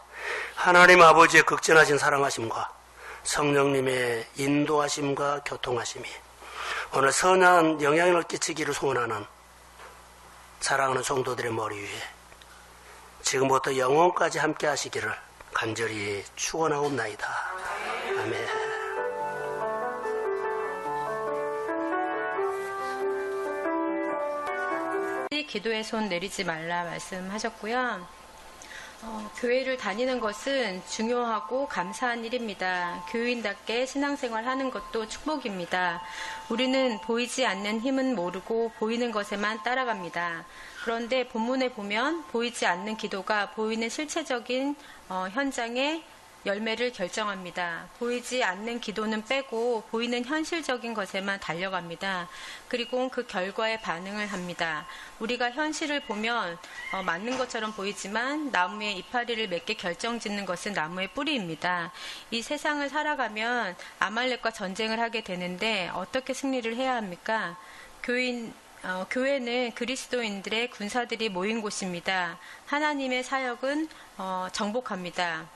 하나님 아버지의 극진하신 사랑하심과 성령님의 인도하심과 교통하심이 오늘 선한 영향을 끼치기를 소원하는 사랑하는 성도들의 머리 위에 지금부터 영원까지 함께 하시기를 간절히 축원하옵나이다. 아멘. 기도에 손 내리지 말라 말씀하셨고요. 교회를 다니는 것은 중요하고 감사한 일입니다. 교인답게 신앙생활 하는 것도 축복입니다. 우리는 보이지 않는 힘은 모르고 보이는 것에만 따라갑니다. 그런데 본문에 보면 보이지 않는 기도가 보이는 실체적인 현장에 열매를 결정합니다. 보이지 않는 기도는 빼고 보이는 현실적인 것에만 달려갑니다. 그리고 그 결과에 반응을 합니다. 우리가 현실을 보면 맞는 것처럼 보이지만 나무에 이파리를 맺게 결정짓는 것은 나무의 뿌리입니다. 이 세상을 살아가면 아말렉과 전쟁을 하게 되는데 어떻게 승리를 해야 합니까? 교회는 그리스도인들의 군사들이 모인 곳입니다. 하나님의 사역은 정복합니다.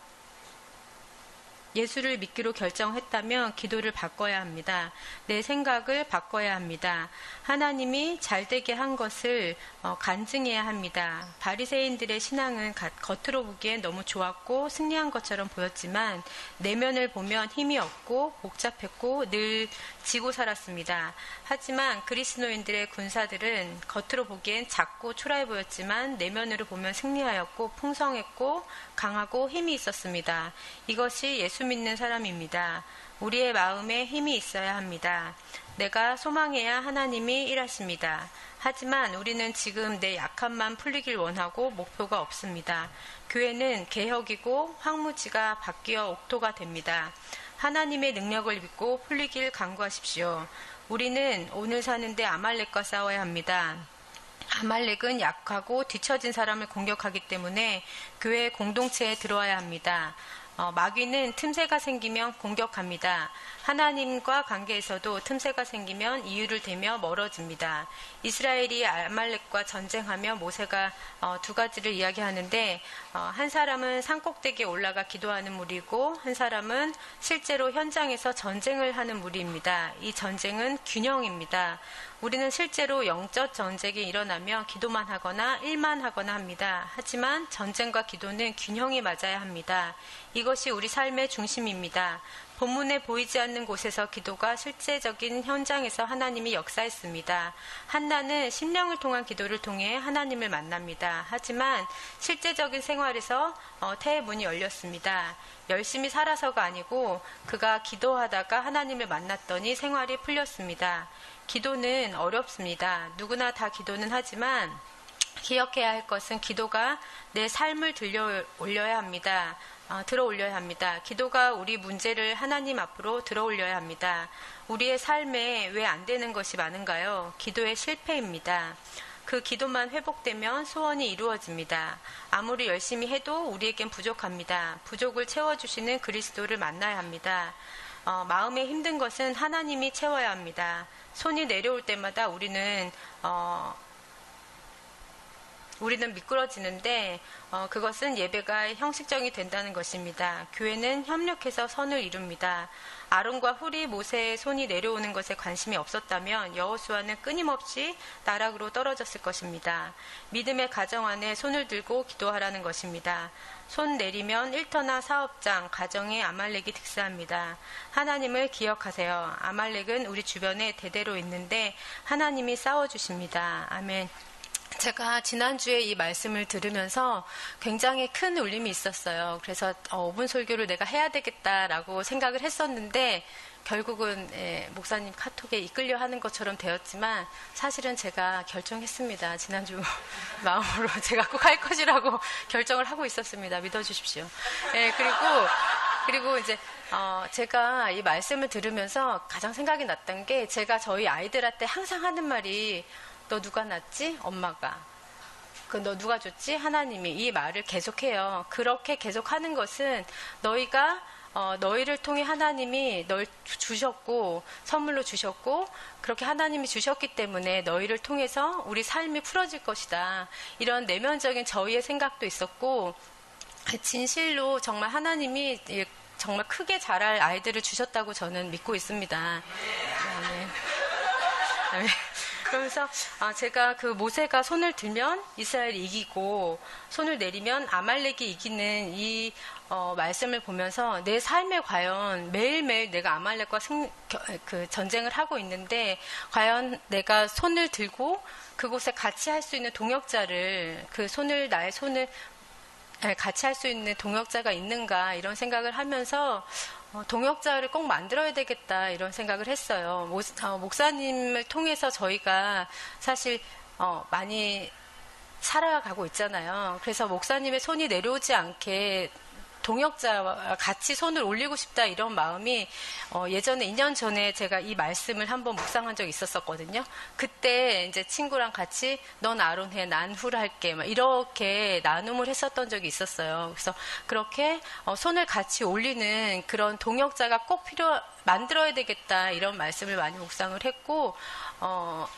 예수를 믿기로 결정했다면 기도를 바꿔야 합니다. 내 생각을 바꿔야 합니다. 하나님이 잘되게 한 것을 간증해야 합니다. 바리새인들의 신앙은 겉으로 보기엔 너무 좋았고 승리한 것처럼 보였지만 내면을 보면 힘이 없고 복잡했고 늘 지고 살았습니다. 하지만 그리스도인들의 군사들은 겉으로 보기엔 작고 초라해 보였지만 내면으로 보면 승리하였고 풍성했고 강하고 힘이 있었습니다. 이것이 예수 믿는 사람입니다. 우리의 마음에 힘이 있어야 합니다. 내가 소망해야 하나님이 일하십니다. 하지만 우리는 지금 내 약함만 풀리길 원하고 목표가 없습니다. 교회는 개혁이고 황무지가 바뀌어 옥토가 됩니다. 하나님의 능력을 믿고 풀리길 간구하십시오. 우리는 오늘 사는데 아말렉과 싸워야 합니다. 아말렉은 약하고 뒤처진 사람을 공격하기 때문에 교회 공동체에 들어와야 합니다. 마귀는 틈새가 생기면 공격합니다. 하나님과 관계에서도 틈새가 생기면 이유를 대며 멀어집니다. 이스라엘이 아말렉과 전쟁하며 모세가 두 가지를 이야기하는데 한 사람은 산꼭대기에 올라가 기도하는 무리고 한 사람은 실제로 현장에서 전쟁을 하는 무리입니다. 이 전쟁은 균형입니다. 우리는 실제로 영적 전쟁이 일어나며 기도만 하거나 일만 하거나 합니다. 하지만 전쟁과 기도는 균형이 맞아야 합니다. 이것이 우리 삶의 중심입니다. 본문에 보이지 않는 곳에서 기도가 실제적인 현장에서 하나님이 역사했습니다. 한나는 심령을 통한 기도를 통해 하나님을 만납니다. 하지만 실제적인 생활에서 태의 문이 열렸습니다. 열심히 살아서가 아니고 그가 기도하다가 하나님을 만났더니 생활이 풀렸습니다. 기도는 어렵습니다. 누구나 다 기도는 하지만 기억해야 할 것은 기도가 내 삶을 들어 올려야 합니다. 기도가 우리 문제를 하나님 앞으로 들어 올려야 합니다. 우리의 삶에 왜 안 되는 것이 많은가요? 기도의 실패입니다. 그 기도만 회복되면 소원이 이루어집니다. 아무리 열심히 해도 우리에겐 부족합니다. 부족을 채워주시는 그리스도를 만나야 합니다. 마음에 힘든 것은 하나님이 채워야 합니다. 손이 내려올 때마다 우리는 미끄러지는데 그것은 예배가 형식적이 된다는 것입니다. 교회는 협력해서 선을 이룹니다. 아론과 훌이 모세의 손이 내려오는 것에 관심이 없었다면 여호수아는 끊임없이 나락으로 떨어졌을 것입니다. 믿음의 가정 안에 손을 들고 기도하라는 것입니다. 손 내리면 일터나 사업장, 가정에 아말렉이 득세합니다. 하나님을 기억하세요. 아말렉은 우리 주변에 대대로 있는데 하나님이 싸워주십니다. 아멘. 제가 지난주에 이 말씀을 들으면서 굉장히 큰 울림이 있었어요. 그래서 5분 설교를 내가 해야 되겠다라고 생각을 했었는데 결국은 목사님 카톡에 이끌려 하는 것처럼 되었지만 사실은 제가 결정했습니다. 지난주 마음으로 제가 꼭 할 것이라고 결정을 하고 있었습니다. 믿어주십시오. 그리고 이제 제가 이 말씀을 들으면서 가장 생각이 났던 게 제가 저희 아이들한테 항상 하는 말이 너 누가 낳았지? 엄마가. 너 누가 줬지? 하나님이. 이 말을 계속해요. 그렇게 계속하는 것은 너희가 너희를 통해 하나님이 널 주셨고 선물로 주셨고 그렇게 하나님이 주셨기 때문에 너희를 통해서 우리 삶이 풀어질 것이다. 이런 내면적인 저희의 생각도 있었고 진실로 정말 하나님이 정말 크게 자랄 아이들을 주셨다고 저는 믿고 있습니다. 네. 그러면서 제가 그 모세가 손을 들면 이스라엘이 이기고 손을 내리면 아말렉이 이기는 이 말씀을 보면서 내 삶에 과연 매일매일 내가 아말렉과 전쟁을 하고 있는데 과연 내가 손을 들고 그곳에 같이 할 수 있는 동역자를 나의 손을 같이 할 수 있는 동역자가 있는가 이런 생각을 하면서 동역자를 꼭 만들어야 되겠다 이런 생각을 했어요. 목사님을 통해서 저희가 사실 많이 살아가고 있잖아요. 그래서 목사님의 손이 내려오지 않게 동역자와 같이 손을 올리고 싶다 이런 마음이 예전에 2년 전에 제가 이 말씀을 한번 묵상한 적이 있었거든요. 그때 이제 친구랑 같이 넌 아론 해, 난 훌 할게 막 이렇게 나눔을 했었던 적이 있었어요. 그래서 그렇게 손을 같이 올리는 그런 동역자가 꼭 만들어야 되겠다 이런 말씀을 많이 묵상을 했고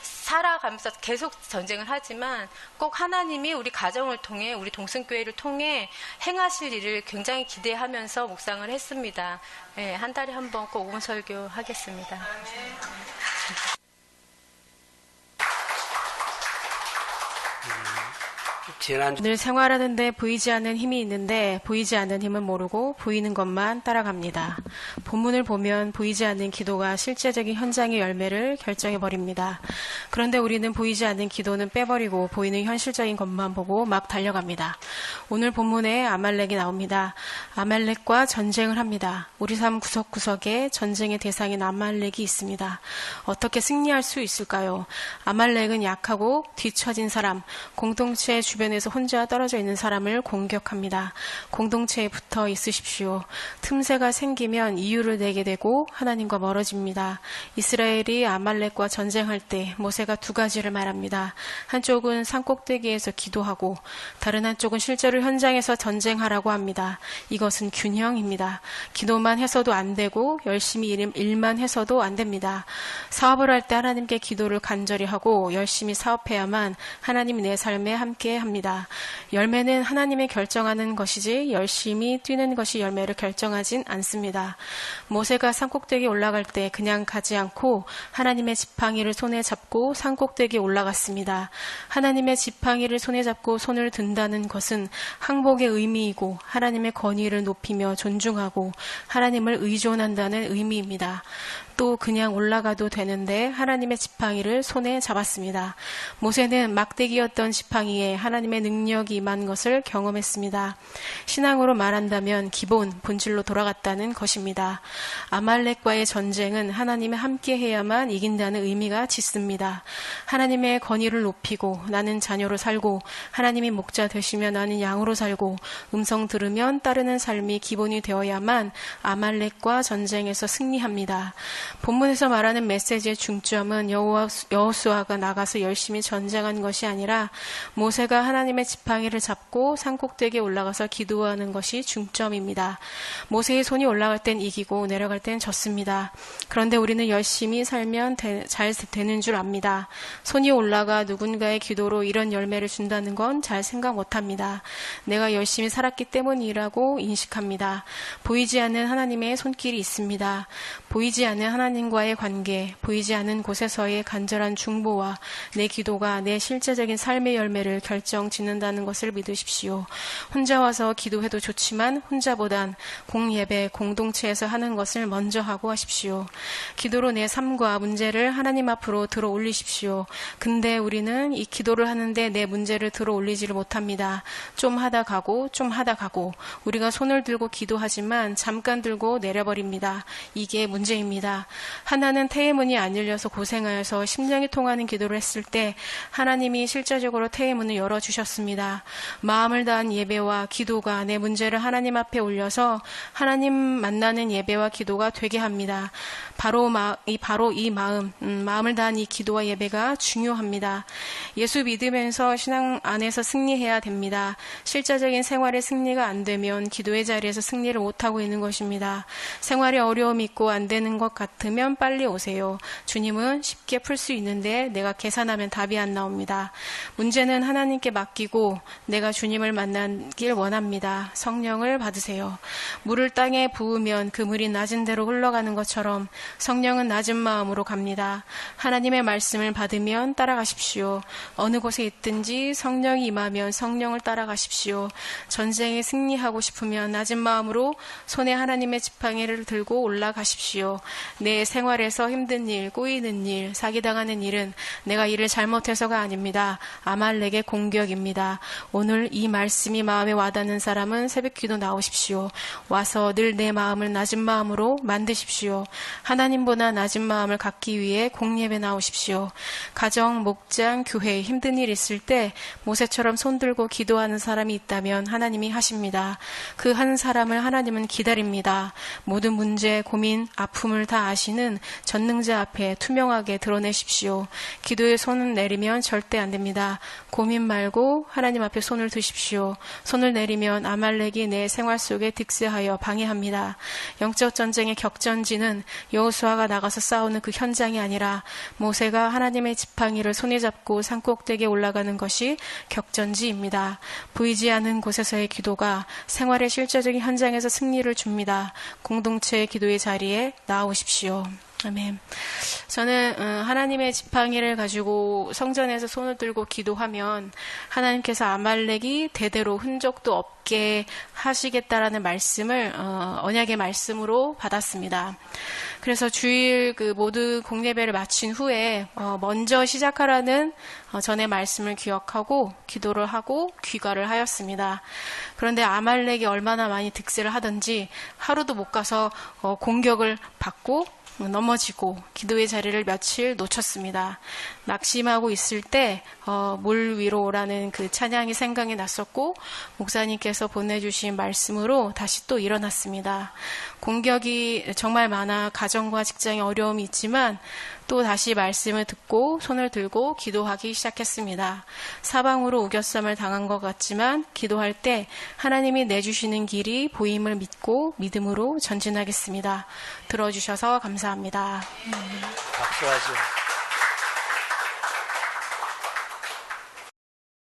살아가면서 계속 전쟁을 하지만 꼭 하나님이 우리 가정을 통해 우리 동성교회를 통해 행하실 일을 굉장히 기대하면서 묵상을 했습니다. 네, 한 달에 한 번 꼭 오은설교 하겠습니다. 늘 생활하는데 보이지 않는 힘이 있는데 보이지 않는 힘은 모르고 보이는 것만 따라갑니다. 본문을 보면 보이지 않는 기도가 실제적인 현장의 열매를 결정해버립니다. 그런데 우리는 보이지 않는 기도는 빼버리고 보이는 현실적인 것만 보고 막 달려갑니다. 오늘 본문에 아말렉이 나옵니다. 아말렉과 전쟁을 합니다. 우리 삶 구석구석에 전쟁의 대상인 아말렉이 있습니다. 어떻게 승리할 수 있을까요? 아말렉은 약하고 뒤처진 사람, 공동체 주변에서 혼자 떨어져 있는 사람을 공격합니다. 공동체에 붙어 있으십시오. 틈새가 생기면 이유를 내게 되고 하나님과 멀어집니다. 이스라엘이 아말렉과 전쟁할 때 모세가 두 가지를 말합니다. 한쪽은 산꼭대기에서 기도하고 다른 한쪽은 실제로 현장에서 전쟁하라고 합니다. 이것은 균형입니다. 기도만 해서도 안 되고 열심히 일만 해서도 안 됩니다. 사업을 할 때 하나님께 기도를 간절히 하고 열심히 사업해야만 하나님이 내 삶에 함께 합니다. 열매는 하나님이 결정하는 것이지 열심히 뛰는 것이 열매를 결정하진 않습니다. 모세가 산꼭대기에 올라갈 때 그냥 가지 않고 하나님의 지팡이를 손에 잡고 산꼭대기에 올라갔습니다. 하나님의 지팡이를 손에 잡고 손을 든다는 것은 항복의 의미이고 하나님의 권위를 높이며 존중하고 하나님을 의존한다는 의미입니다. 또 그냥 올라가도 되는데 하나님의 지팡이를 손에 잡았습니다. 모세는 막대기였던 지팡이에 하나님의 능력이 임한 것을 경험했습니다. 신앙으로 말한다면 기본, 본질로 돌아갔다는 것입니다. 아말렉과의 전쟁은 하나님이 함께해야만 이긴다는 의미가 짙습니다. 하나님의 권위를 높이고 나는 자녀로 살고 하나님이 목자 되시면 나는 양으로 살고 음성 들으면 따르는 삶이 기본이 되어야만 아말렉과 전쟁에서 승리합니다. 본문에서 말하는 메시지의 중점은 여호수아가 나가서 열심히 전쟁한 것이 아니라 모세가 하나님의 지팡이를 잡고 산꼭대기에 올라가서 기도하는 것이 중점입니다. 모세의 손이 올라갈 땐 이기고 내려갈 땐 졌습니다. 그런데 우리는 열심히 살면 잘 되는 줄 압니다. 손이 올라가 누군가의 기도로 이런 열매를 준다는 건 잘 생각 못합니다. 내가 열심히 살았기 때문이라고 인식합니다. 보이지 않는 하나님의 손길이 있습니다. 보이지 않는 하나님과의 관계, 보이지 않는 곳에서의 간절한 중보와 내 기도가 내 실제적인 삶의 열매를 결정짓는다는 것을 믿으십시오. 혼자 와서 기도해도 좋지만 혼자보단 공예배, 공동체에서 하는 것을 먼저 하고 하십시오. 기도로 내 삶과 문제를 하나님 앞으로 들어 올리십시오. 근데 우리는 이 기도를 하는데 내 문제를 들어 올리지를 못합니다. 좀 하다 가고 좀 하다 가고 우리가 손을 들고 기도하지만 잠깐 들고 내려버립니다. 이게 문제입니다. 하나는 태의 문이 안 열려서 고생하여서 심령이 통하는 기도를 했을 때 하나님이 실제적으로 태의 문을 열어주셨습니다. 마음을 다한 예배와 기도가 내 문제를 하나님 앞에 올려서 하나님 만나는 예배와 기도가 되게 합니다. 바로 이 마음을 다한 이 기도와 예배가 중요합니다. 예수 믿으면서 신앙 안에서 승리해야 됩니다. 실제적인 생활의 승리가 안 되면 기도의 자리에서 승리를 못하고 있는 것입니다. 생활에 어려움이 있고 안 되는 것 같으면 빨리 오세요. 주님은 쉽게 풀 수 있는데 내가 계산하면 답이 안 나옵니다. 문제는 하나님께 맡기고 내가 주님을 만나길 원합니다. 성령을 받으세요. 물을 땅에 부으면 그 물이 낮은 대로 흘러가는 것처럼 성령은 낮은 마음으로 갑니다. 하나님의 말씀을 받으면 따라가십시오. 어느 곳에 있든지 성령이 임하면 성령을 따라가십시오. 전쟁에 승리하고 싶으면 낮은 마음으로 손에 하나님의 지팡이를 들고 올라가십시오. 내 생활에서 힘든 일, 꼬이는 일, 사기당하는 일은 내가 일을 잘못해서가 아닙니다. 아말렉의 공격입니다. 오늘 이 말씀이 마음에 와닿는 사람은 새벽기도 나오십시오. 와서 늘 내 마음을 낮은 마음으로 만드십시오. 하나님보다 낮은 마음을 갖기 위해 공예배 나오십시오. 가정, 목장, 교회 힘든 일 있을 때 모세처럼 손들고 기도하는 사람이 있다면 하나님이 하십니다. 그 한 사람을 하나님은 기다립니다. 모든 문제, 고민, 아픔을 다 아시는 전능자 앞에 투명하게 드러내십시오. 기도의 손을 내리면 절대 안 됩니다. 있습니다. 고민 말고 하나님 앞에 손을 드십시오. 손을 내리면 아말렉이 내 생활 속에 득세하여 방해합니다. 영적 전쟁의 격전지는 여호수아가 나가서 싸우는 그 현장이 아니라 모세가 하나님의 지팡이를 손에 잡고 산꼭대기에 올라가는 것이 격전지입니다. 보이지 않는 곳에서의 기도가 생활의 실제적인 현장에서 승리를 줍니다. 공동체의 기도의 자리에 나오십시오. 아멘. 저는 하나님의 지팡이를 가지고 성전에서 손을 들고 기도하면 하나님께서 아말렉이 대대로 흔적도 없게 하시겠다라는 말씀을 언약의 말씀으로 받았습니다. 그래서 주일 그 모든 공예배를 마친 후에 먼저 시작하라는 전의 말씀을 기억하고 기도를 하고 귀가를 하였습니다. 그런데 아말렉이 얼마나 많이 득세를 하든지 하루도 못 가서 공격을 받고 넘어지고 기도의 자리를 며칠 놓쳤습니다. 낙심하고 있을 때 물 위로 오라는 그 찬양이 생각이 났었고 목사님께서 보내주신 말씀으로 다시 또 일어났습니다. 공격이 정말 많아 가정과 직장에 어려움이 있지만 또 다시 말씀을 듣고 손을 들고 기도하기 시작했습니다. 사방으로 우겨쌈을 당한 것 같지만 기도할 때 하나님이 내주시는 길이 보임을 믿고 믿음으로 전진하겠습니다. 들어주셔서 감사합니다. 박수하죠.